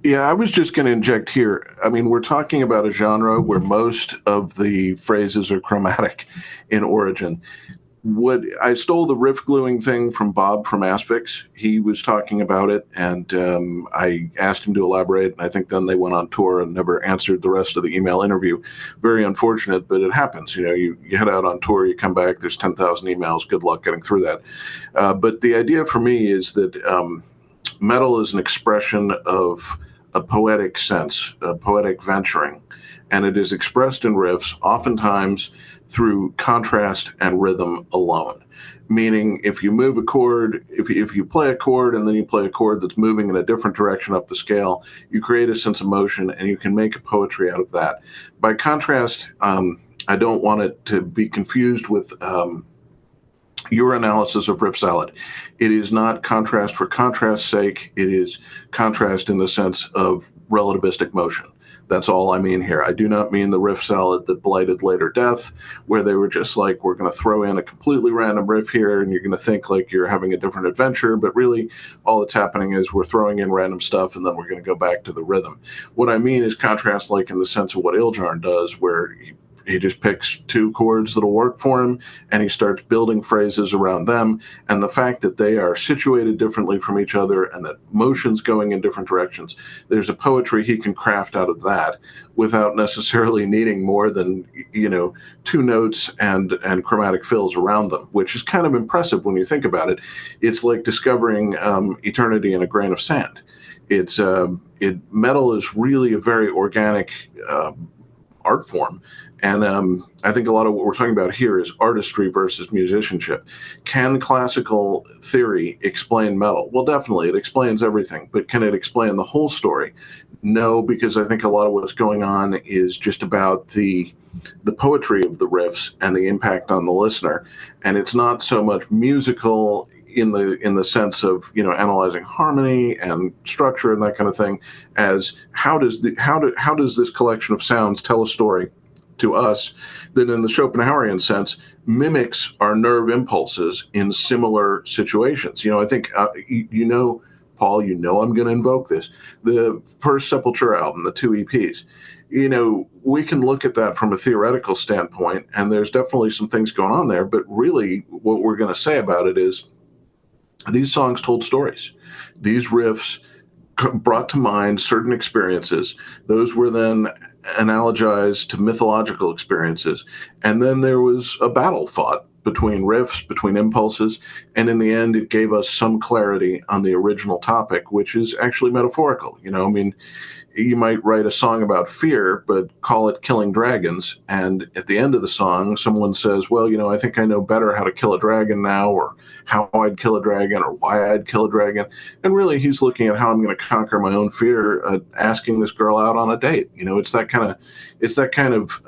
Yeah, I was just going to inject here. I mean, we're talking about a genre where most of the phrases are chromatic in origin. I stole the riff gluing thing from Bob from Asphyx. He was talking about it, and I asked him to elaborate. And I think then they went on tour and never answered the rest of the email interview. Very unfortunate, but it happens. You head out on tour, you come back, there's 10,000 emails. Good luck getting through that. But the idea for me is that metal is an expression of a poetic sense, a poetic venturing, and it is expressed in riffs, oftentimes through contrast and rhythm alone. Meaning, if you move a chord, if you play a chord and then you play a chord that's moving in a different direction up the scale, you create a sense of motion, and you can make a poetry out of that. By contrast, I don't want it to be confused with your analysis of riff salad. It is not contrast for contrast's sake. It is contrast in the sense of relativistic motion. That's all I mean here. I do not mean the riff salad that blighted later death, where they were just like, we're going to throw in a completely random riff here and you're going to think like you're having a different adventure, but really all that's happening is we're throwing in random stuff and then we're going to go back to the rhythm. What I mean is contrast, like in the sense of what Iljarn does, where he just picks two chords that'll work for him and he starts building phrases around them. And the fact that they are situated differently from each other and that motion's going in different directions, there's a poetry he can craft out of that without necessarily needing more than, two notes and chromatic fills around them, which is kind of impressive when you think about it. It's like discovering eternity in a grain of sand. Metal is really a very organic art form. And I think a lot of what we're talking about here is artistry versus musicianship. Can classical theory explain metal? Well, definitely, it explains everything. But can it explain the whole story? No, because I think a lot of what's going on is just about the poetry of the riffs and the impact on the listener. And it's not so much musical in the sense of analyzing harmony and structure and that kind of thing, as how does this collection of sounds tell a story to us that in the Schopenhauerian sense mimics our nerve impulses in similar situations. I think Paul, I'm going to invoke this. The first Sepultura album, the two EPs, we can look at that from a theoretical standpoint, and there's definitely some things going on there, but really what we're going to say about it is these songs told stories. These riffs brought to mind certain experiences. Those were then analogized to mythological experiences. And then there was a battle fought between riffs, between impulses, and in the end, it gave us some clarity on the original topic, which is actually metaphorical. You might write a song about fear, but call it Killing Dragons. And at the end of the song, someone says, well, I think I know better how to kill a dragon now, or how I'd kill a dragon, or why I'd kill a dragon. And really, he's looking at how I'm going to conquer my own fear, asking this girl out on a date. It's that kind of,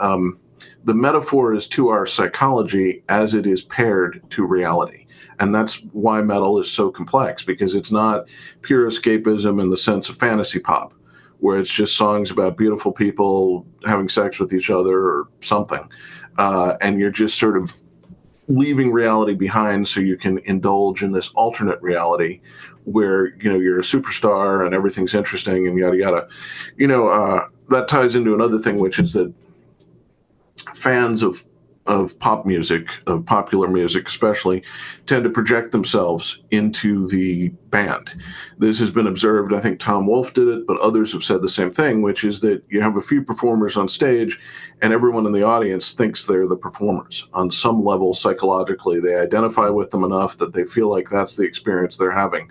the metaphor is to our psychology as it is paired to reality. And that's why metal is so complex, because it's not pure escapism in the sense of fantasy pop, where it's just songs about beautiful people having sex with each other or something. And you're just sort of leaving reality behind so you can indulge in this alternate reality where, you're a superstar and everything's interesting and yada, yada. That ties into another thing, which is that fans of pop music, of popular music especially, tend to project themselves into the band. This has been observed. I think Tom Wolfe did it, but others have said the same thing, which is that you have a few performers on stage and everyone in the audience thinks they're the performers. On some level, psychologically, they identify with them enough that they feel like that's the experience they're having,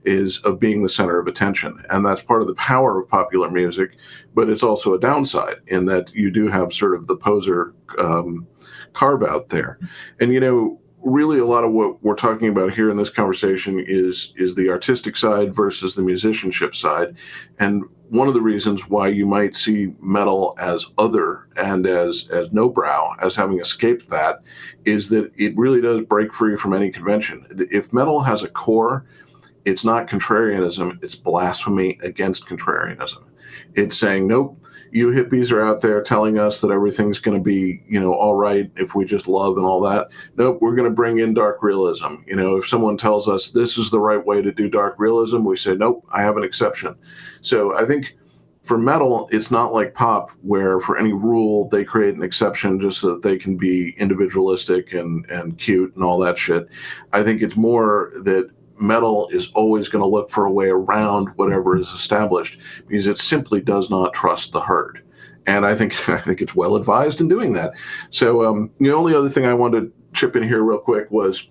is of being the center of attention. And that's part of the power of popular music, but it's also a downside in that you do have sort of the poser carve out there. And, really a lot of what we're talking about here in this conversation is the artistic side versus the musicianship side. And one of the reasons why you might see metal as other and as no brow, as having escaped that, is that it really does break free from any convention. If metal has a core, it's not contrarianism, it's blasphemy against contrarianism. It's saying, nope, you hippies are out there telling us that everything's going to be, all right if we just love and all that. Nope, we're going to bring in dark realism. If someone tells us this is the right way to do dark realism, we say, nope, I have an exception. So I think for metal, it's not like pop where for any rule they create an exception just so that they can be individualistic and cute and all that shit. I think it's more that metal is always going to look for a way around whatever is established because it simply does not trust the herd. And I think it's well advised in doing that. So the only other thing I wanted to chip in here real quick was,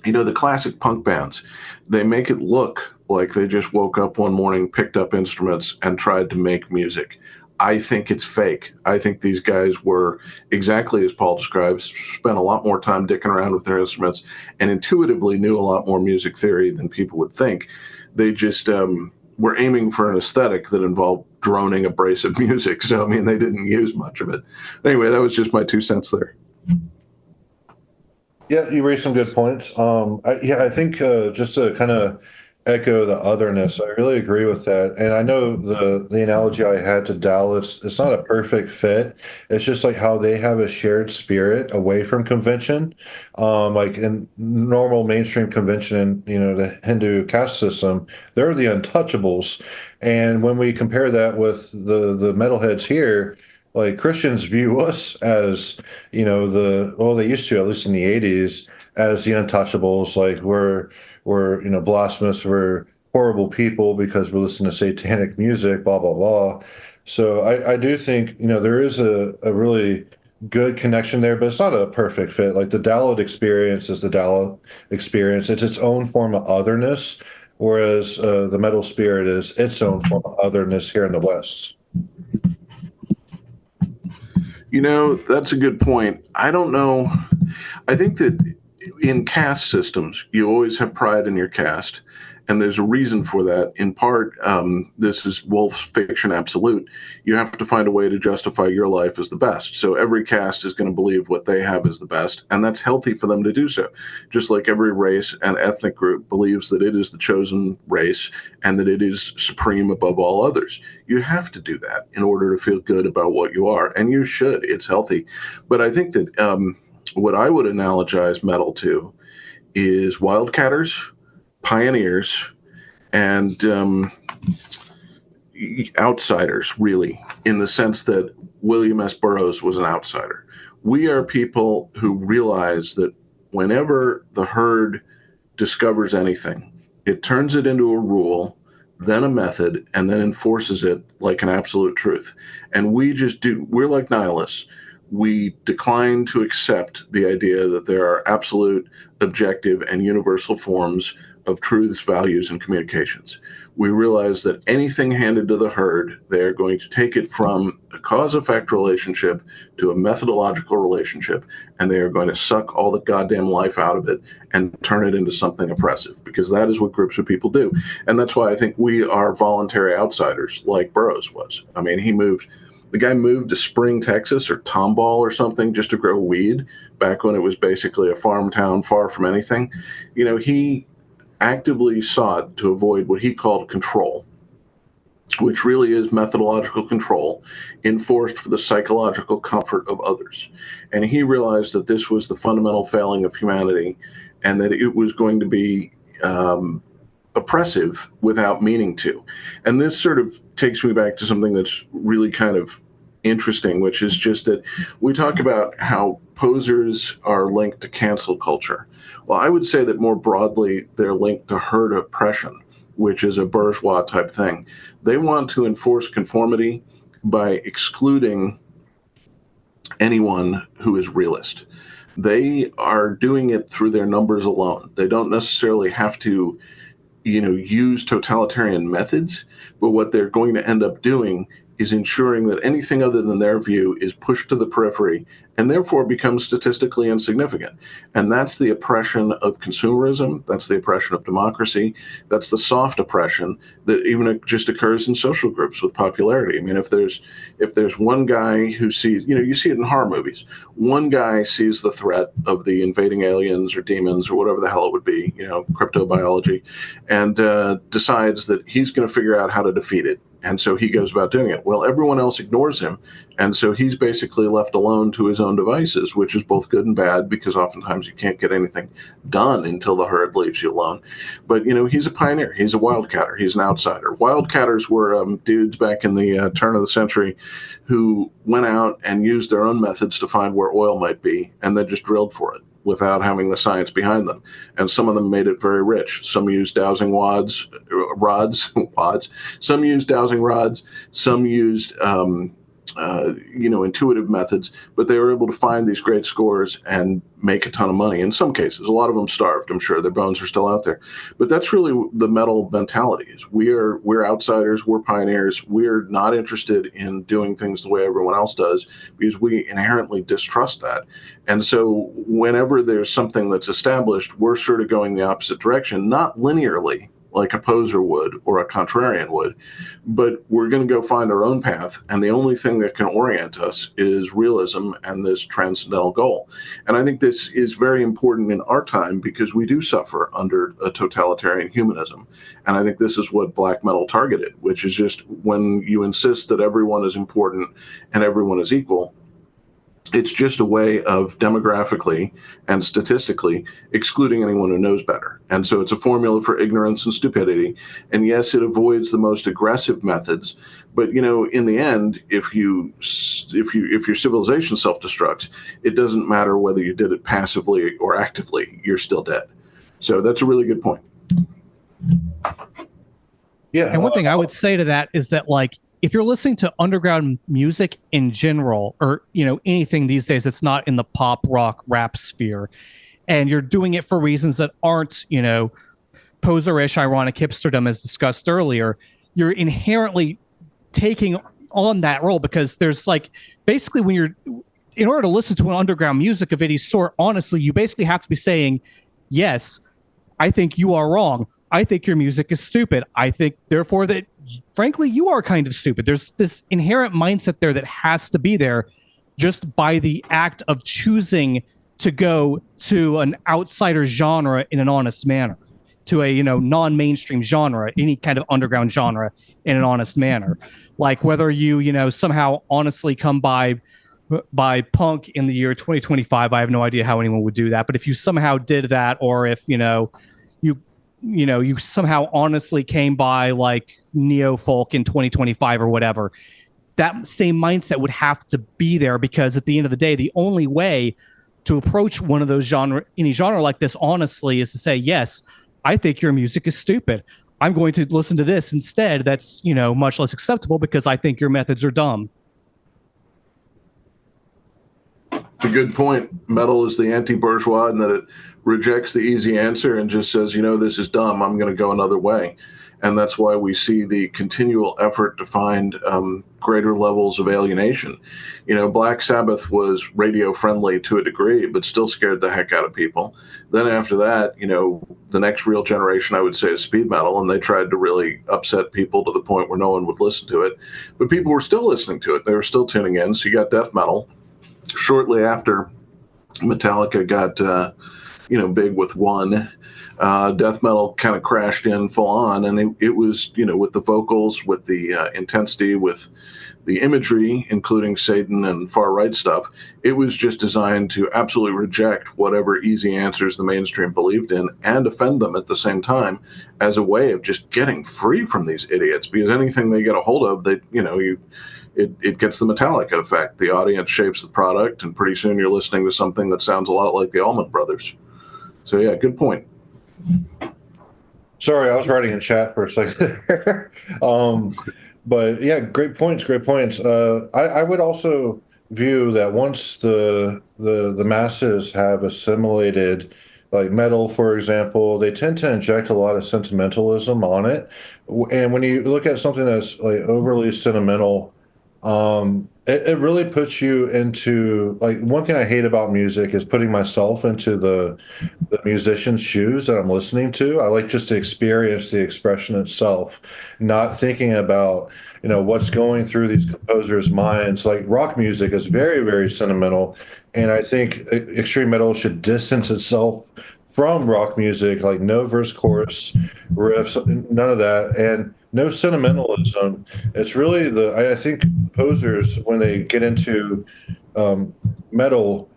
the classic punk bands, they make it look like they just woke up one morning, picked up instruments, and tried to make music. I think it's fake. I think these guys were, exactly as Paul describes, spent a lot more time dicking around with their instruments and intuitively knew a lot more music theory than people would think. They just were aiming for an aesthetic that involved droning, abrasive music. So, they didn't use much of it. Anyway, that was just my 2 cents there. Yeah, you raised some good points. I think just to kind of echo the otherness. I really agree with that. And I know the analogy I had to Dallas, it's not a perfect fit. It's just like how they have a shared spirit away from convention. Like in normal mainstream convention, the Hindu caste system, they're the untouchables. And when we compare that with the metalheads here, like Christians view us as, they used to, at least in the 80s, as the untouchables, like we're blasphemous, we're horrible people because we listen to satanic music, blah blah blah. So I do think there is a really good connection there, but it's not a perfect fit. Like the Dalit experience is the Dalit experience. It's its own form of otherness, whereas the metal spirit is its own form of otherness here in the West. That's a good point. I don't know. I think that in caste systems, you always have pride in your caste, and there's a reason for that. In part, this is Wolf's fiction absolute. You have to find a way to justify your life as the best. So every caste is going to believe what they have is the best, and that's healthy for them to do so. Just like every race and ethnic group believes that it is the chosen race and that it is supreme above all others. You have to do that in order to feel good about what you are, and you should. It's healthy. But I think that what I would analogize metal to is wildcatters, pioneers, and outsiders, really, in the sense that William S. Burroughs was an outsider. We are people who realize that whenever the herd discovers anything, it turns it into a rule, then a method, and then enforces it like an absolute truth. And we're like nihilists. We decline to accept the idea that there are absolute, objective, and universal forms of truths, values, and communications. We realize that anything handed to the herd, they are going to take it from a cause-effect relationship to a methodological relationship, and they are going to suck all the goddamn life out of it and turn it into something oppressive, because that is what groups of people do. And that's why I think we are voluntary outsiders, like Burroughs was. I mean, the guy moved to Spring, Texas, or Tomball or something, just to grow weed back when it was basically a farm town far from anything. He actively sought to avoid what he called control, which really is methodological control enforced for the psychological comfort of others. And he realized that this was the fundamental failing of humanity and that it was going to be oppressive without meaning to. And this sort of takes me back to something that's really kind of interesting, which is just that we talk about how posers are linked to cancel culture. Well, I would say that more broadly, they're linked to herd oppression, which is a bourgeois type thing. They want to enforce conformity by excluding anyone who is realist. They are doing it through their numbers alone. They don't necessarily have to use totalitarian methods, but what they're going to end up doing is ensuring that anything other than their view is pushed to the periphery and therefore becomes statistically insignificant. And that's the oppression of consumerism. That's the oppression of democracy. That's the soft oppression that even just occurs in social groups with popularity. I mean, if there's one guy who sees, you see it in horror movies. One guy sees the threat of the invading aliens or demons or whatever the hell it would be, cryptobiology, and decides that he's going to figure out how to defeat it. And so he goes about doing it. Well, everyone else ignores him. And so he's basically left alone to his own devices, which is both good and bad, because oftentimes you can't get anything done until the herd leaves you alone. But, he's a pioneer. He's a wildcatter. He's an outsider. Wildcatters were dudes back in the turn of the century who went out and used their own methods to find where oil might be and then just drilled for it without having the science behind them. And some of them made it very rich. Some used dowsing rods. Some used dowsing rods. Some used, intuitive methods, but they were able to find these great scores and make a ton of money. In some cases, a lot of them starved. I'm sure their bones are still out there. But that's really the metal mentality: is we're outsiders, we're pioneers, we're not interested in doing things the way everyone else does because we inherently distrust that. And so whenever there's something that's established, we're sort of going the opposite direction, not linearly like a poser would or a contrarian would, but we're going to go find our own path. And the only thing that can orient us is realism and this transcendental goal. And I think this is very important in our time because we do suffer under a totalitarian humanism. And I think this is what black metal targeted, which is just when you insist that everyone is important and everyone is equal, it's just a way of demographically and statistically excluding anyone who knows better. And so it's a formula for ignorance and stupidity. And yes, it avoids the most aggressive methods. But, you know, in the end, if your civilization self-destructs, it doesn't matter whether you did it passively or actively, you're still dead. So that's a really good point. Yeah. And one thing I would say to that is that, like, if you're listening to underground music in general, or, you know, anything these days that's not in the pop, rock, rap sphere, and you're doing it for reasons that aren't, you know, poser-ish, ironic hipsterdom as discussed earlier, you're inherently taking on that role because there's, like, basically when you're, in order to listen to an underground music of any sort, honestly, you basically have to be saying, yes, I think you are wrong. I think your music is stupid. I think, therefore, that, frankly, you are kind of stupid. There's this inherent mindset there that has to be there just by the act of choosing to go to an outsider genre in an honest manner, to a, you know, non-mainstream genre, any kind of underground genre in an honest manner. Like whether you know, somehow honestly come by punk in the year 2025, I have no idea how anyone would do that. But if you somehow did that, or if, you somehow honestly came by like neo folk in 2025 or whatever, that same mindset would have to be there, because at the end of the day, the only way to approach one of those any genre like this honestly is to say, yes, I think your music is stupid. I'm going to listen to this instead. That's, you know, much less acceptable because I think your methods are dumb. It's a good point. Metal is the anti-bourgeois in that it rejects the easy answer and just says, you know, this is dumb, I'm going to go another way. And that's why we see the continual effort to find greater levels of alienation. You know, Black Sabbath was radio friendly to a degree, but still scared the heck out of people. Then after that, you know, the next real generation, I would say, is speed metal. And they tried to really upset people to the point where no one would listen to it. But people were still listening to it. They were still tuning in. So you got death metal. Shortly after Metallica got, big with One, death metal kind of crashed in full on. And it was, you know, with the vocals, with the intensity, with the imagery, including Satan and far right stuff, it was just designed to absolutely reject whatever easy answers the mainstream believed in and offend them at the same time, as a way of just getting free from these idiots. Because anything they get a hold of, it gets the Metallica effect. The audience shapes the product, and pretty soon you're listening to something that sounds a lot like the Allman Brothers. So yeah, good point. Sorry, I was writing in chat for a second. But yeah, great points. I would also view that once the masses have assimilated, like metal, for example, they tend to inject a lot of sentimentalism on it. And when you look at something that's like overly sentimental, it really puts you into, like, one thing I hate about music is putting myself into the musician's shoes that I'm listening to. I like just to experience the expression itself, not thinking about, you know, what's going through these composers' minds. Like rock music is very, very sentimental, and I think extreme metal should distance itself from rock music, like no verse chorus riffs, none of that, and no sentimentalism. It's really I think posers, when they get into metal,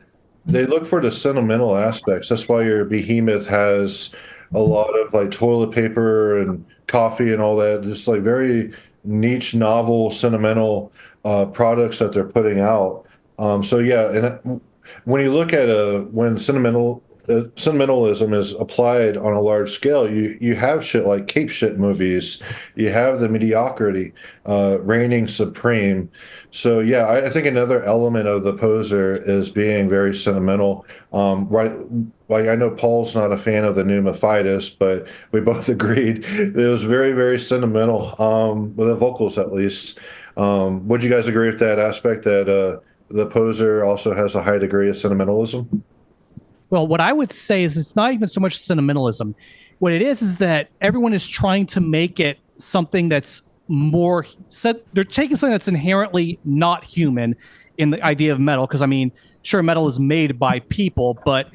they look for the sentimental aspects. That's why your Behemoth has a lot of like toilet paper and coffee and all that, just like very niche, novel, sentimental products that they're putting out. So yeah, and when you look at when sentimentalism is applied on a large scale, you have shit like cape shit movies, you have the mediocrity reigning supreme. So yeah, I think another element of the poser is being very sentimental. Right, like I know Paul's not a fan of the new Mephitis, but we both agreed it was very, very sentimental, with the vocals at least. Would you guys agree with that aspect, that the poser also has a high degree of sentimentalism? Well, what I would say is it's not even so much sentimentalism. what it is that everyone is trying to make it something that's more said. They're taking something that's inherently not human in the idea of metal. Because I mean, sure, metal is made by people, but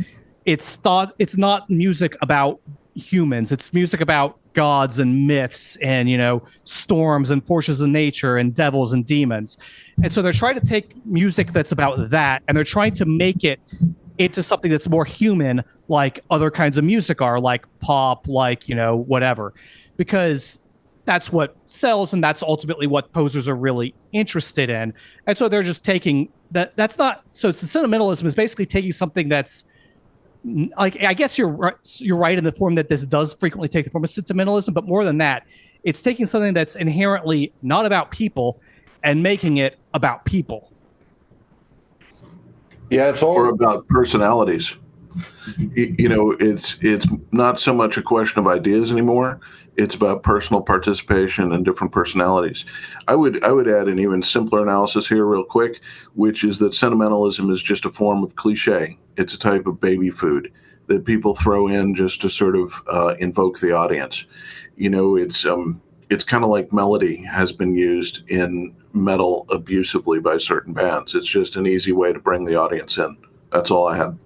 it's not music about humans. It's music about gods and myths and, you know, storms and forces of nature and devils and demons. And so they're trying to take music that's about that and they're trying to make it into something that's more human, like other kinds of music are, like pop, like, you know, whatever. Because that's what sells and that's ultimately what posers are really interested in. And so they're just taking that. That's not, so it's the sentimentalism is basically taking something that's like, I guess you're right in the form that this does frequently take the form of sentimentalism, but more than that, it's taking something that's inherently not about people and making it about people. Yeah, it's all Or about personalities. You know, it's not so much a question of ideas anymore. It's about personal participation and different personalities. I would add an even simpler analysis here real quick, which is that sentimentalism is just a form of cliche. It's a type of baby food that people throw in just to sort of invoke the audience. You know, it's kind of like melody has been used in metal abusively by certain bands. It's just an easy way to bring the audience in. That's all I had.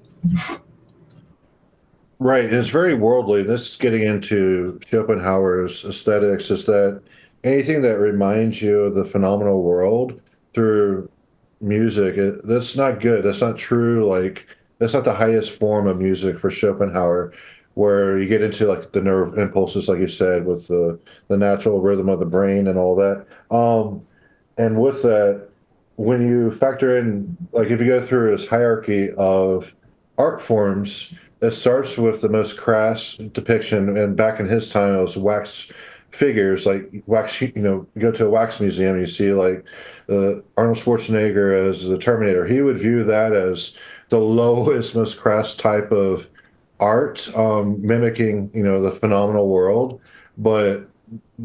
right. And it's very worldly. This is getting into Schopenhauer's aesthetics, is that anything that reminds you of the phenomenal world through music, that's not good. That's not true. Like, that's not the highest form of music for Schopenhauer, where you get into like the nerve impulses, like you said, with the natural rhythm of the brain and all that. And with that, when you factor in, like, if you go through his hierarchy of art forms, it starts with the most crass depiction. And back in his time, it was wax figures, like wax, you know, you go to a wax museum, you see like Arnold Schwarzenegger as the Terminator. He would view that as the lowest, most crass type of art, mimicking, you know, the phenomenal world. But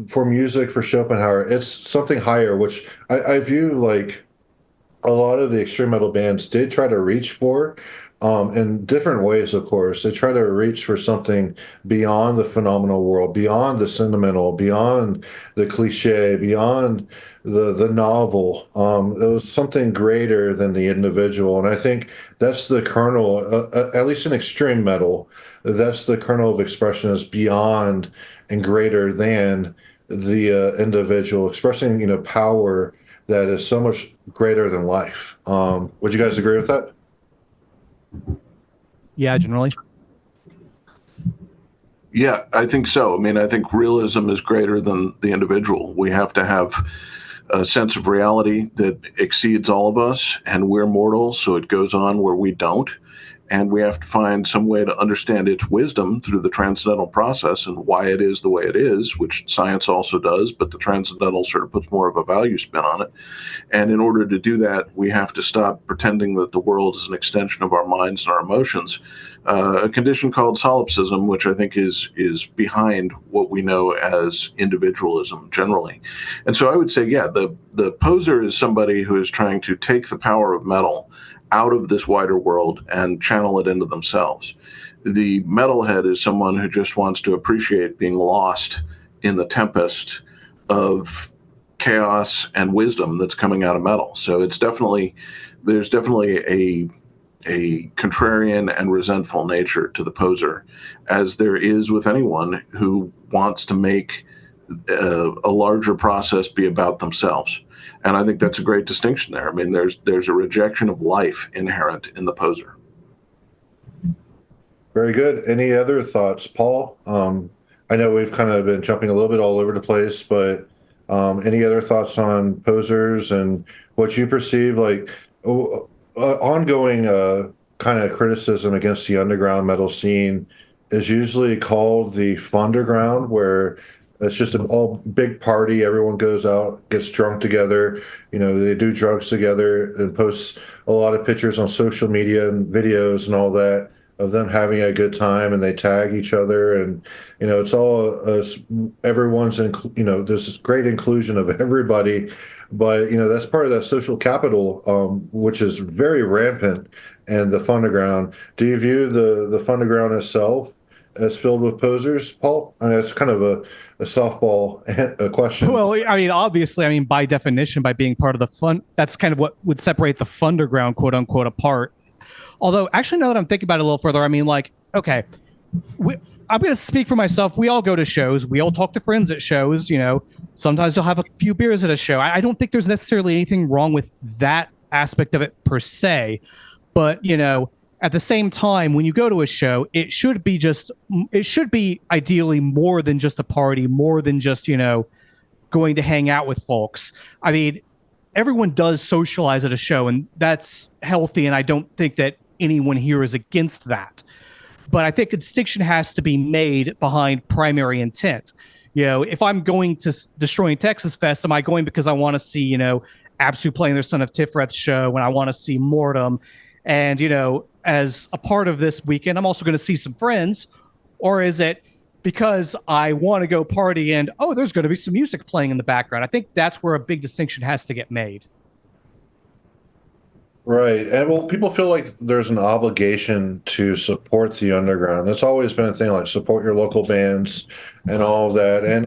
for music, for Schopenhauer, it's something higher, which I view like a lot of the extreme metal bands did try to reach for, in different ways, of course. They try to reach for something beyond the phenomenal world, beyond the sentimental, beyond the cliche, beyond the novel. It was something greater than the individual. And I think that's the kernel, at least in extreme metal, that's the kernel of expression is beyond and greater than the individual, expressing, you know, power that is so much greater than life. Would you guys agree with that? Yeah, generally. Yeah, I think so. I mean, I think realism is greater than the individual. We have to have a sense of reality that exceeds all of us, and we're mortal, so it goes on where we don't. And we have to find some way to understand its wisdom through the transcendental process and why it is the way it is, which science also does, but the transcendental sort of puts more of a value spin on it. And in order to do that, we have to stop pretending that the world is an extension of our minds and our emotions. A condition called solipsism, which I think is behind what we know as individualism generally. And so I would say, yeah, the poser is somebody who is trying to take the power of metal out of this wider world and channel it into themselves. The metalhead is someone who just wants to appreciate being lost in the tempest of chaos and wisdom that's coming out of metal. So there's definitely a contrarian and resentful nature to the poser, as there is with anyone who wants to make a larger process be about themselves. And I think that's a great distinction there. I mean, there's a rejection of life inherent in the poser. Very good. Any other thoughts, Paul? I know we've kind of been jumping a little bit all over the place, but any other thoughts on posers and what you perceive like ongoing kind of criticism against the underground metal scene is usually called the Funderground, where it's just an all big party. Everyone goes out, gets drunk together. You know, they do drugs together and post a lot of pictures on social media and videos and all that of them having a good time, and they tag each other. And, you know, it's all, everyone's, you know, there's this great inclusion of everybody. But, you know, that's part of that social capital, which is very rampant. And the Funderground, do you view the Funderground itself as filled with posers, Paul? I mean, it's kind of a softball a question. Well, I mean, obviously, I mean, by definition, by being part of the fun, that's kind of what would separate the Funderground, quote unquote, apart. Although, actually, now that I'm thinking about it a little further, I mean, like, okay, we, I'm going to speak for myself. We all go to shows. We all talk to friends at shows. You know, sometimes you'll have a few beers at a show. I don't think there's necessarily anything wrong with that aspect of it per se. But, you know, at the same time, when you go to a show, it should be ideally more than just a party, more than just, you know, going to hang out with folks. I mean, everyone does socialize at a show, and that's healthy. And I don't think that anyone here is against that. But I think a distinction has to be made behind primary intent. You know, if I'm going to Destroying Texas Fest, am I going because I want to see, you know, Absu playing their Son of Tifreth show and I want to see Mortem? And, you know, as a part of this weekend, I'm also going to see some friends. Or is it because I want to go party and, oh, there's going to be some music playing in the background? I think that's where a big distinction has to get made. Right. And well, people feel like there's an obligation to support the underground. It's always been a thing like support your local bands and all of that. And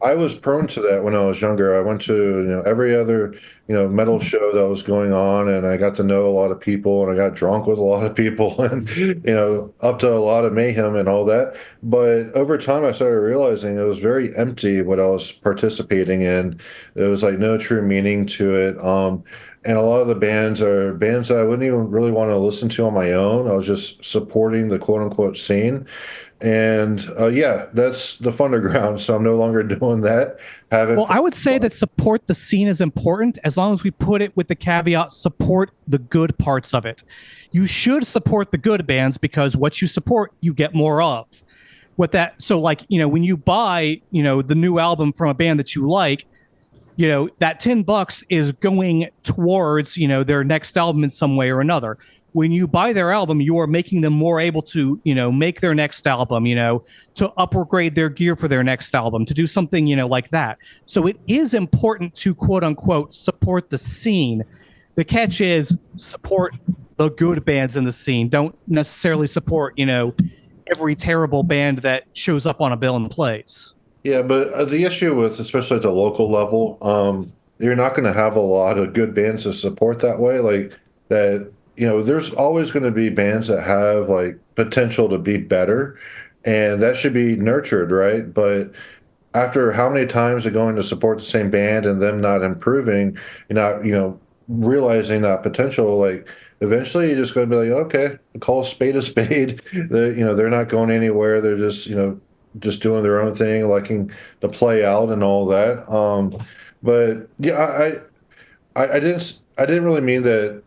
I was prone to that when I was younger. I went to, every other, metal show that was going on, and I got to know a lot of people, and I got drunk with a lot of people and, up to a lot of mayhem and all that. But over time I started realizing it was very empty what I was participating in. There was like no true meaning to it. And a lot of the bands are bands that I wouldn't even really want to listen to on my own. I was just supporting the quote unquote scene. And yeah, that's the Funderground. So I'm no longer doing that. Well, I would say that support the scene is important as long as we put it with the caveat support the good parts of it. You should support the good bands because what you support, you get more of. So like, when you buy, the new album from a band that you like, that $10 is going towards, their next album in some way or another. When you buy their album, you are making them more able to, make their next album, to upgrade their gear for their next album, to do something, like that. So it is important to quote unquote support the scene. The catch is support the good bands in the scene. Don't necessarily support, every terrible band that shows up on a bill and plays. Yeah, but the issue with, especially at the local level, you're not going to have a lot of good bands to support that way. Like that, there's always going to be bands that have like potential to be better, and that should be nurtured, right? But after how many times are going to support the same band and them not improving, you're not, realizing that potential, like eventually you're just going to be like, okay, call a spade a spade. They're not going anywhere. They're just doing their own thing, liking to play out and all that. But yeah, I didn't really mean that.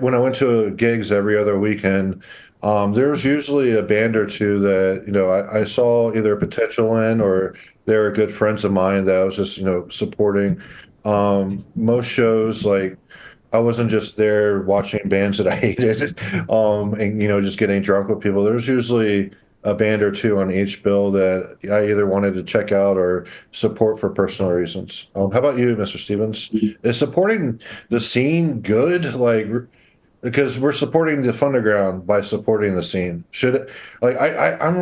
When I went to gigs every other weekend, there was usually a band or two that I saw either a potential in, or they were good friends of mine that I was just supporting. Most shows, like I wasn't just there watching bands that I hated, and just getting drunk with people. There's usually a band or two on each bill that I either wanted to check out or support for personal reasons. How about you, Mr. Stevens? Is supporting the scene good? Like, because we're supporting the Underground by supporting the scene. Should it, like I'm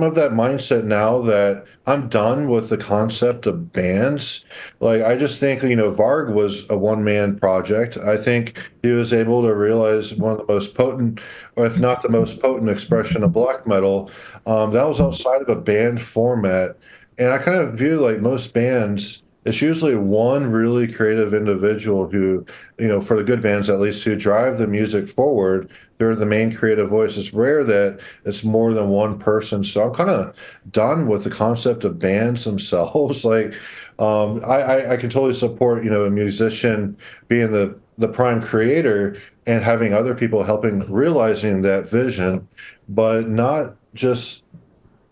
of that mindset now that I'm done with the concept of bands. Like I just think Varg was a one man project. I think he was able to realize one of the most potent, or if not the most potent expression of black metal. That was outside of a band format, and I kind of view like most bands. It's usually one really creative individual who, for the good bands at least, who drive the music forward. They're the main creative voice. It's rare that it's more than one person. So I'm kind of done with the concept of bands themselves. Like, I can totally support, a musician being the prime creator and having other people helping realizing that vision, but not just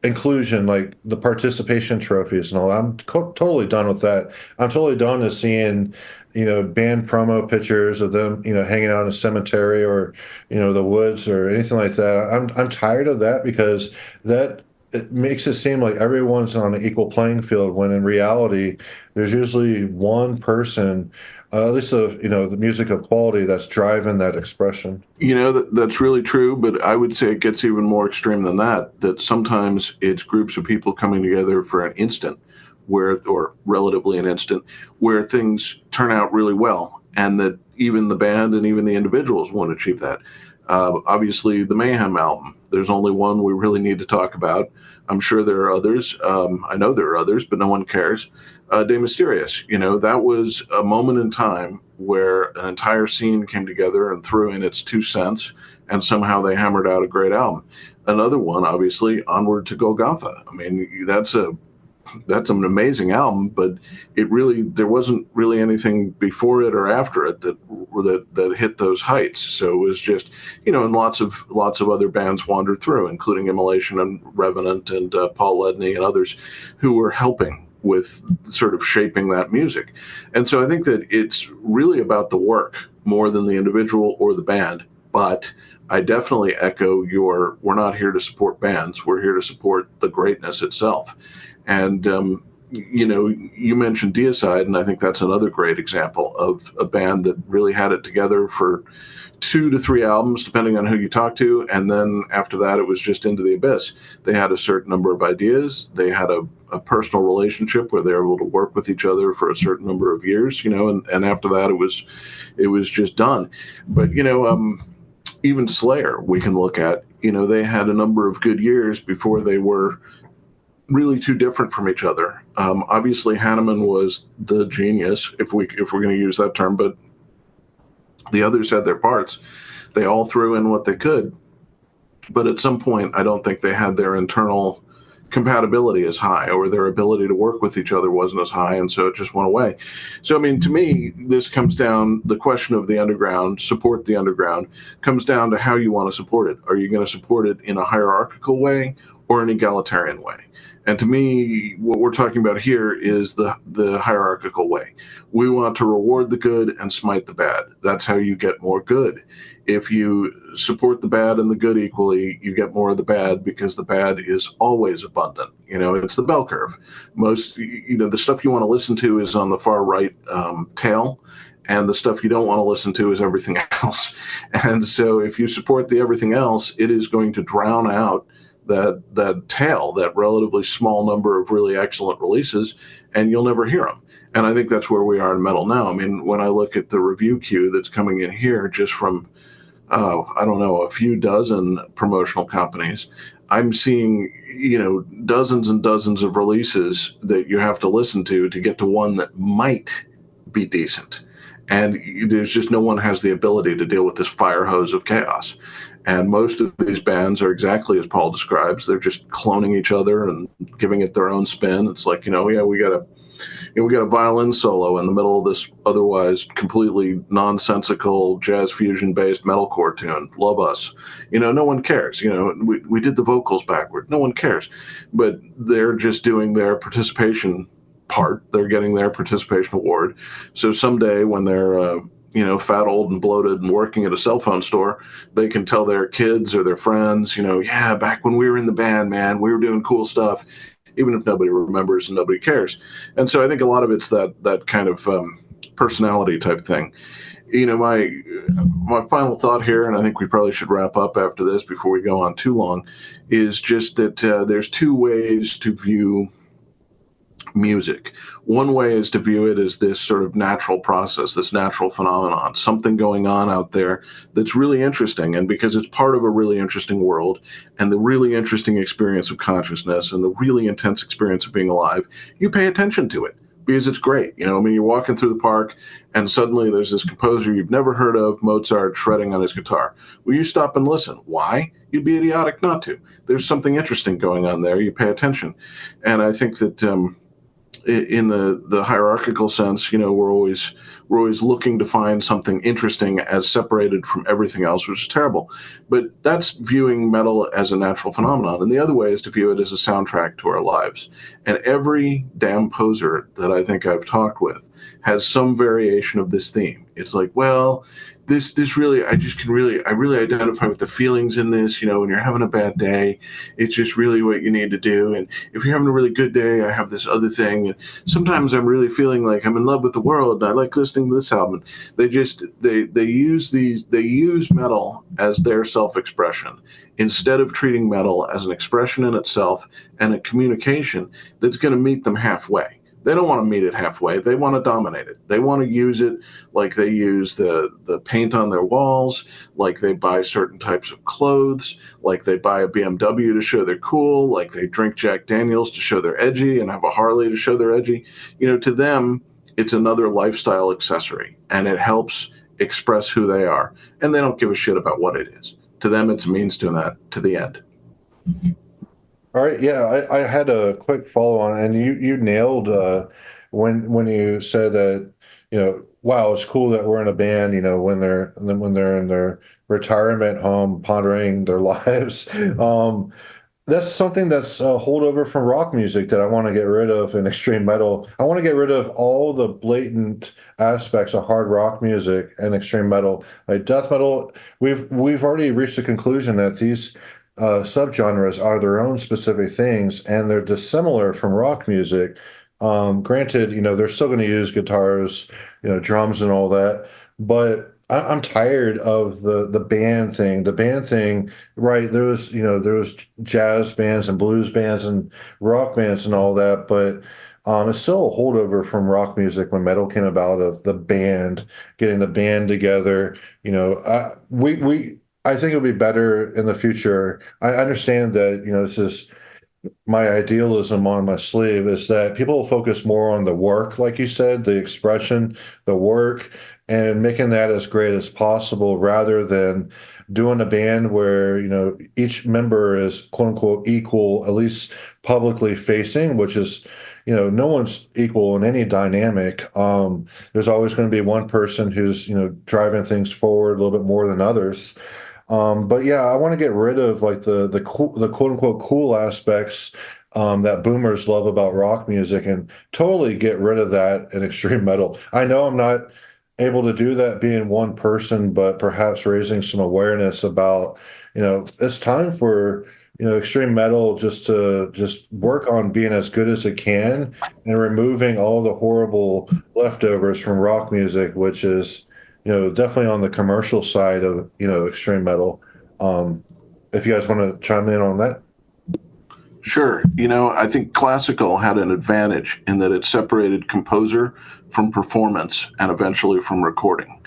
inclusion, like the participation trophies and all. I'm totally done with that. I'm totally done with seeing, band promo pictures of them, hanging out in a cemetery or, the woods or anything like that. I'm tired of that because that it makes it seem like everyone's on an equal playing field when in reality there's usually one person At least the music of quality that's driving that expression. That's really true, but I would say it gets even more extreme than that, that sometimes it's groups of people coming together for an instant or relatively an instant, where things turn out really well, and that even the band and even the individuals want to achieve that. Obviously, the Mayhem album, there's only one we really need to talk about. I'm sure there are others. I know there are others, but no one cares. De Mysterious, that was a moment in time where an entire scene came together and threw in its 2 cents, and somehow they hammered out a great album. Another one, obviously, Onward to Golgotha. I mean, that's an amazing album, but there wasn't really anything before it or after it that hit those heights. So it was just, and lots of other bands wandered through, including Immolation and Revenant and Paul Ledney and others who were helping with sort of shaping that music. And so I think that it's really about the work more than the individual or the band. But I definitely echo we're not here to support bands. We're here to support the greatness itself. And, you mentioned Deicide, and I think that's another great example of a band that really had it together for 2 to 3 albums, depending on who you talk to. And then after that, it was just into the abyss. They had a certain number of ideas. They had a personal relationship where they were able to work with each other for a certain number of years, and after that, it was just done. But, even Slayer, we can look at, they had a number of good years before they were really too different from each other. Obviously, Hanneman was the genius, if we're going to use that term, but the others had their parts. They all threw in what they could, but at some point, I don't think they had their internal compatibility as high, or their ability to work with each other wasn't as high, and so it just went away. So, I mean, to me, this comes down, the question of the underground, support the underground, comes down to how you want to support it. Are you going to support it in a hierarchical way or an egalitarian way? And to me, what we're talking about here is the hierarchical way. We want to reward the good and smite the bad. That's how you get more good. If you support the bad and the good equally, you get more of the bad, because the bad is always abundant. It's the bell curve. Most, the stuff you want to listen to is on the far right tail, and the stuff you don't want to listen to is everything else. And so if you support the everything else, it is going to drown out that tail, that relatively small number of really excellent releases, and you'll never hear them. And I think that's where we are in metal now. I mean, when I look at the review queue that's coming in here just from, I don't know, a few dozen promotional companies, I'm seeing, dozens and dozens of releases that you have to listen to get to one that might be decent. And there's just no one has the ability to deal with this fire hose of chaos. And most of these bands are exactly as Paul describes. They're just cloning each other and giving it their own spin. It's like, we got a violin solo in the middle of this otherwise completely nonsensical jazz fusion based metalcore tune. Love us. No one cares. We did the vocals backward. No one cares. But they're just doing their participation part. They're getting their participation award. So someday when they're fat, old, and bloated and working at a cell phone store, they can tell their kids or their friends, yeah, back when we were in the band, man, we were doing cool stuff, even if nobody remembers and nobody cares. And so I think a lot of it's that kind of personality type thing. My final thought here, and I think we probably should wrap up after this before we go on too long, is just that there's 2 ways to view music. One way is to view it as this sort of natural process, this natural phenomenon, something going on out there that's really interesting. And because it's part of a really interesting world and the really interesting experience of consciousness and the really intense experience of being alive, you pay attention to it because it's great. You're walking through the park and suddenly there's this composer you've never heard of, Mozart, shredding on his guitar. Will you stop and listen? Why? You'd be idiotic not to. There's something interesting going on there. You pay attention. And I think that in the hierarchical sense, we're always looking to find something interesting as separated from everything else, which is terrible. But that's viewing metal as a natural phenomenon. And the other way is to view it as a soundtrack to our lives. And every damn poser that I think I've talked with has some variation of this theme. It's like, well, this really, I really identify with the feelings in this, when you're having a bad day, it's just really what you need to do. And if you're having a really good day, I have this other thing. And sometimes I'm really feeling like I'm in love with the world and I like listening listening to this album. They use metal as their self-expression instead of treating metal as an expression in itself and a communication that's going to meet them halfway. They don't want to meet it halfway. They want to dominate it. They want to use it like they use the paint on their walls, like they buy certain types of clothes, like they buy a BMW to show they're cool, like they drink Jack Daniels to show they're edgy and have a Harley to show they're edgy. To them, it's another lifestyle accessory, and it helps express who they are. And they don't give a shit about what it is. To them, it's a means to the end. All right, yeah, I had a quick follow on, and you nailed when you said that, wow, it's cool that we're in a band, when they're in their retirement home pondering their lives. That's something that's a holdover from rock music that I want to get rid of in extreme metal. I want to get rid of all the blatant aspects of hard rock music and extreme metal. Like death metal, we've already reached the conclusion that these subgenres are their own specific things, and they're dissimilar from rock music. Granted, they're still going to use guitars, drums and all that, but I'm tired of the band thing. The band thing, right? There's jazz bands and blues bands and rock bands and all that, but it's still a holdover from rock music when metal came about, of the band, getting the band together. I think it'll be better in the future. I understand that, this is my idealism on my sleeve, is that people focus more on the work, like you said, the expression, the work, and making that as great as possible, rather than doing a band where, each member is quote unquote equal, at least publicly facing, which is, no one's equal in any dynamic. There's always going to be one person who's, driving things forward a little bit more than others. But yeah, I want to get rid of like the quote unquote cool aspects that boomers love about rock music, and totally get rid of that in extreme metal. I know I'm not able to do that being one person, but perhaps raising some awareness about, it's time for, extreme metal just to work on being as good as it can, and removing all the horrible leftovers from rock music, which is, definitely on the commercial side of, extreme metal. If you guys want to chime in on that. Sure. I think classical had an advantage in that it separated composer from performance and eventually from recording.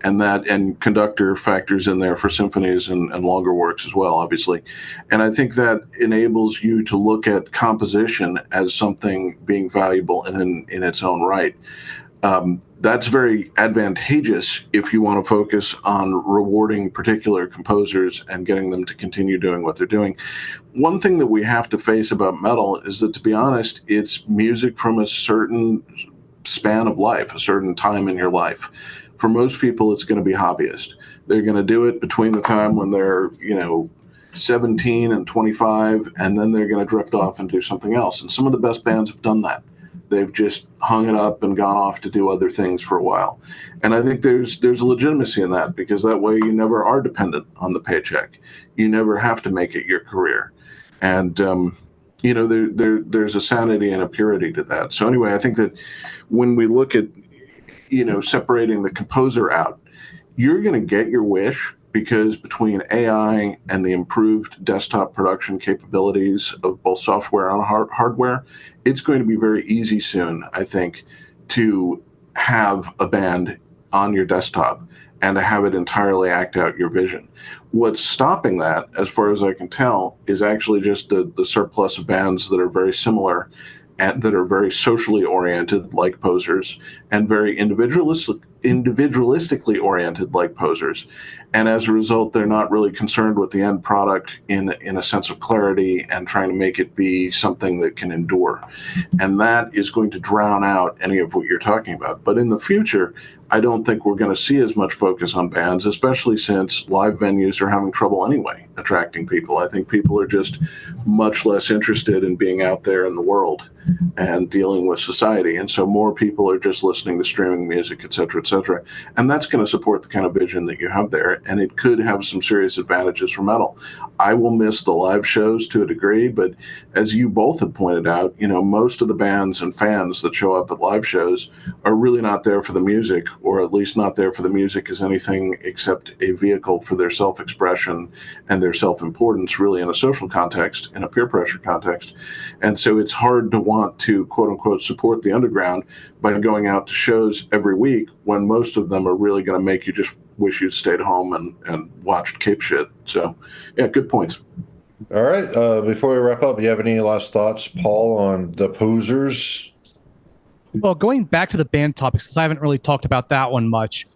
And conductor factors in there for symphonies and longer works as well, obviously. And I think that enables you to look at composition as something being valuable in its own right. That's very advantageous if you want to focus on rewarding particular composers and getting them to continue doing what they're doing. One thing that we have to face about metal is that, to be honest, it's music from a certain span of life, a certain time in your life. For most people, it's going to be hobbyist. They're going to do it between the time when they're, 17 and 25, and then they're going to drift off and do something else. And some of the best bands have done that. They've just hung it up and gone off to do other things for a while. And I think there's a legitimacy in that, because that way you never are dependent on the paycheck. You never have to make it your career. And, there's a sanity and a purity to that. So anyway, I think that when we look at, separating the composer out, you're going to get your wish, because between AI and the improved desktop production capabilities of both software and hardware, it's going to be very easy soon, I think, to have a band on your desktop and to have it entirely act out your vision. What's stopping that, as far as I can tell, is actually just the surplus of bands that are very similar and that are very socially oriented, like Poseurs, and very individualistically oriented, like Poseurs. And as a result, they're not really concerned with the end product in a sense of clarity and trying to make it be something that can endure. And that is going to drown out any of what you're talking about. But in the future, I don't think we're going to see as much focus on bands, especially since live venues are having trouble anyway attracting people. I think people are just much less interested in being out there in the world and dealing with society. And so more people are just listening to streaming music, et cetera, et cetera. etc. And that's going to support the kind of vision that you have there, and it could have some serious advantages for metal. I will miss the live shows to a degree, but as you both have pointed out, most of the bands and fans that show up at live shows are really not there for the music, or at least not there for the music as anything except a vehicle for their self-expression and their self-importance, really in a social context, in a peer pressure context. And so it's hard to want to, quote unquote, support the underground by going out to shows every week when most of them are really going to make you just wish you'd stayed home and watched Cape shit. So, yeah, good points. All right. Before we wrap up, do you have any last thoughts, Paul, on the Poseurs? Well, going back to the band topics, since I haven't really talked about that one much,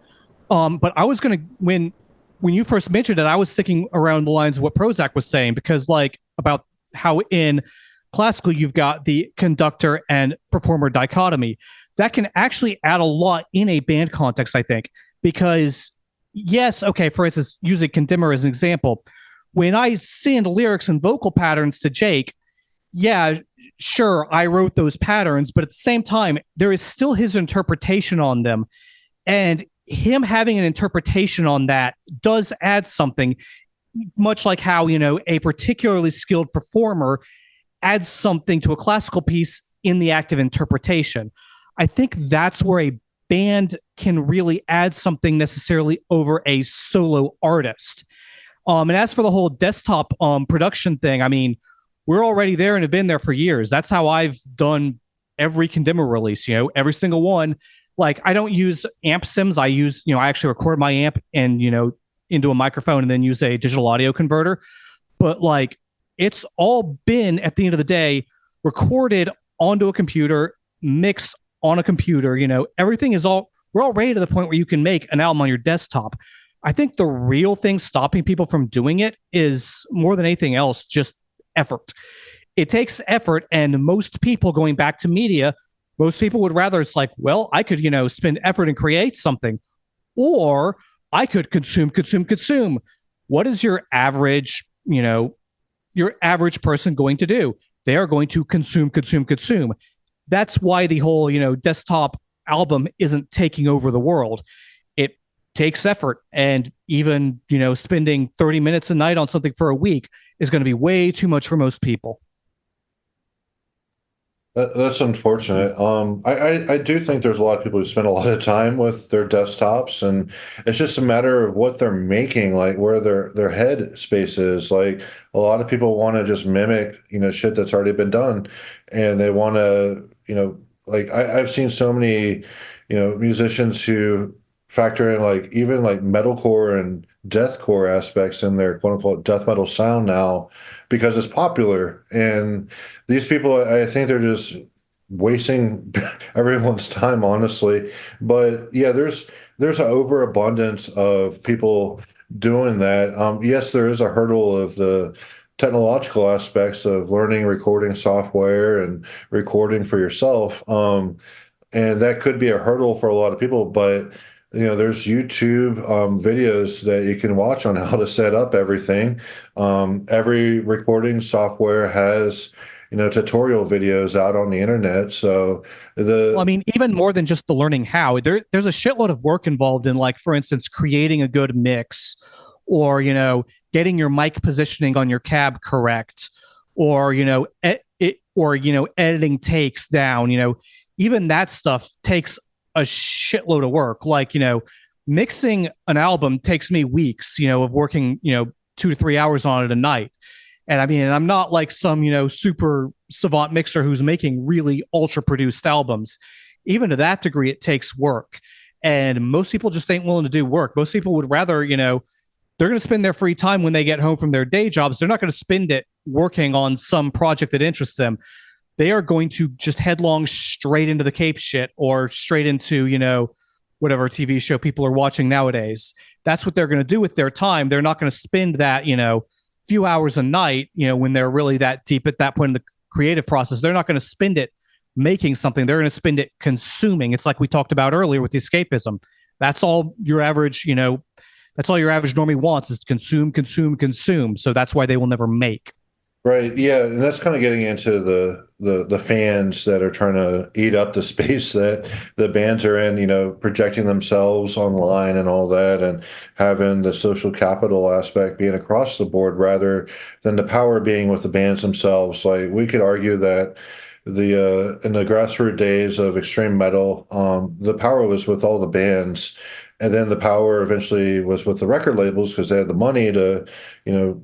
but I was going to, when you first mentioned it, I was thinking around the lines of what Prozac was saying, because about how in classical you've got the conductor and performer dichotomy. That can actually add a lot in a band context, I think, because yes, okay, for instance, using Condemner as an example, when I send lyrics and vocal patterns to Jake, yeah, sure, I wrote those patterns, but at the same time, there is still his interpretation on them. And him having an interpretation on that does add something, much like how, a particularly skilled performer adds something to a classical piece in the act of interpretation. I think that's where a band can really add something necessarily over a solo artist. And as for the whole desktop production thing, I mean, we're already there and have been there for years. That's how I've done every Condemner release, every single one. Like, I don't use amp sims. I use, I actually record my amp and, into a microphone and then use a digital audio converter. But it's all been, at the end of the day, recorded onto a computer, mixed on a computer. Everything is we're all ready to the point where you can make an album on your desktop. I think the real thing stopping people from doing it is, more than anything else, just effort. It takes effort, and most people, going back to media, most people would rather, it's like, well, I could, spend effort and create something, or I could consume. What is your average person going to do? They are going to consume. That's why the whole, desktop album isn't taking over the world. It takes effort, and even, spending 30 minutes a night on something for a week is going to be way too much for most people. That's unfortunate. I do think there's a lot of people who spend a lot of time with their desktops, and it's just a matter of what they're making, like where their head space is. Like, a lot of people want to just mimic, shit that's already been done, and they want to, I've seen so many, musicians who factor in even metalcore and deathcore aspects in their quote unquote death metal sound now because it's popular. And these people, I think they're just wasting everyone's time, honestly. But yeah, there's an overabundance of people doing that. Yes, there is a hurdle of the technological aspects of learning recording software and recording for yourself. And that could be a hurdle for a lot of people, but there's YouTube videos that you can watch on how to set up everything. Every recording software has, tutorial videos out on the internet. So Well, I mean, even more than just the learning how, there's a shitload of work involved in, for instance, creating a good mix, or, getting your mic positioning on your cab correct, or, editing takes down, even that stuff takes a shitload of work. Mixing an album takes me weeks, of working, 2 to 3 hours on it a night. And I mean, I'm not like some, super savant mixer who's making really ultra produced albums. Even to that degree, it takes work. And most people just ain't willing to do work. Most people would rather, they're going to spend their free time when they get home from their day jobs. They're not going to spend it working on some project that interests them. They are going to just headlong straight into the Cape shit, or straight into, whatever TV show people are watching nowadays. That's what they're going to do with their time. They're not going to spend that, few hours a night, when they're really that deep at that point in the creative process. They're not going to spend it making something. They're going to spend it consuming. It's like we talked about earlier with the escapism. That's all your average, that's all your average normie wants, is to consume. So that's why they will never make. Right. Yeah, and that's kind of getting into the fans that are trying to eat up the space that the bands are in, projecting themselves online and all that, and having the social capital aspect being across the board rather than the power being with the bands themselves. Like we could argue that the in the grassroots days of extreme metal, the power was with all the bands. And then the power eventually was with the record labels because they had the money to,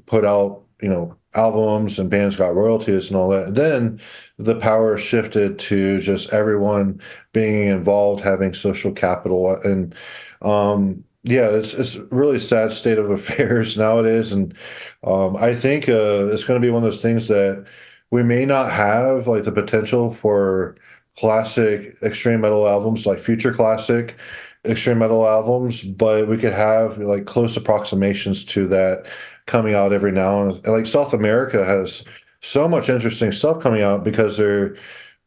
put out, albums and bands got royalties and all that. And then the power shifted to just everyone being involved, having social capital. And yeah, it's a really sad state of affairs nowadays. And I think it's going to be one of those things that we may not have like the potential for classic extreme metal albums, like future classic extreme metal albums, but we could have like close approximations to that coming out every now and like South America has so much interesting stuff coming out because they're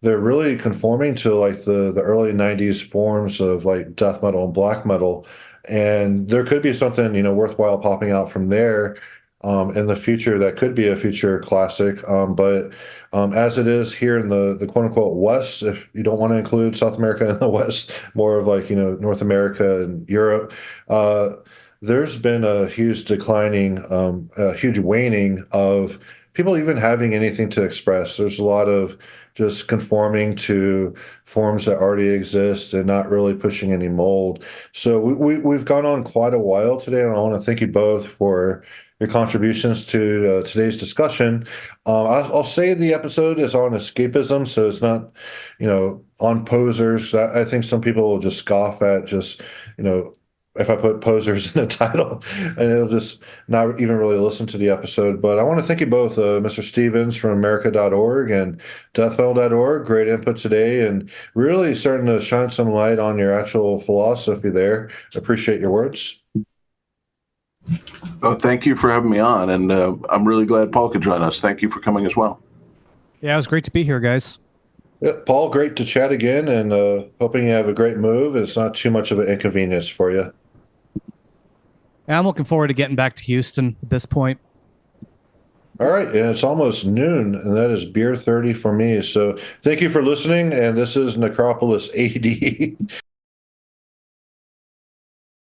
really conforming to like the early 90s forms of like death metal and black metal, and there could be something worthwhile popping out from there in the future that could be a future classic. But as it is here in the quote unquote West, if you don't want to include South America in the West, more of like, North America and Europe, there's been a huge declining, a huge waning of people even having anything to express. There's a lot of just conforming to forms that already exist and not really pushing any mold. So we've gone on quite a while today, and I want to thank you both for your contributions to today's discussion. I'll say the episode is on escapism, so it's not, on posers. I think some people will just scoff at just, if I put posers in the title, and they'll just not even really listen to the episode. But I want to thank you both, Mr. Stevens from America.org and deathmetal.org. Great input today, and really starting to shine some light on your actual philosophy there. Appreciate your words. Oh, thank you for having me on, and I'm really glad Paul could join us. Thank you for coming as well. Yeah, it was great to be here, guys. Yeah, Paul, great to chat again, and hoping you have a great move. It's not too much of an inconvenience for you. And I'm looking forward to getting back to Houston at this point. All right, and it's almost noon, and that is beer 30 for me. So thank you for listening, and this is Necropolis AD.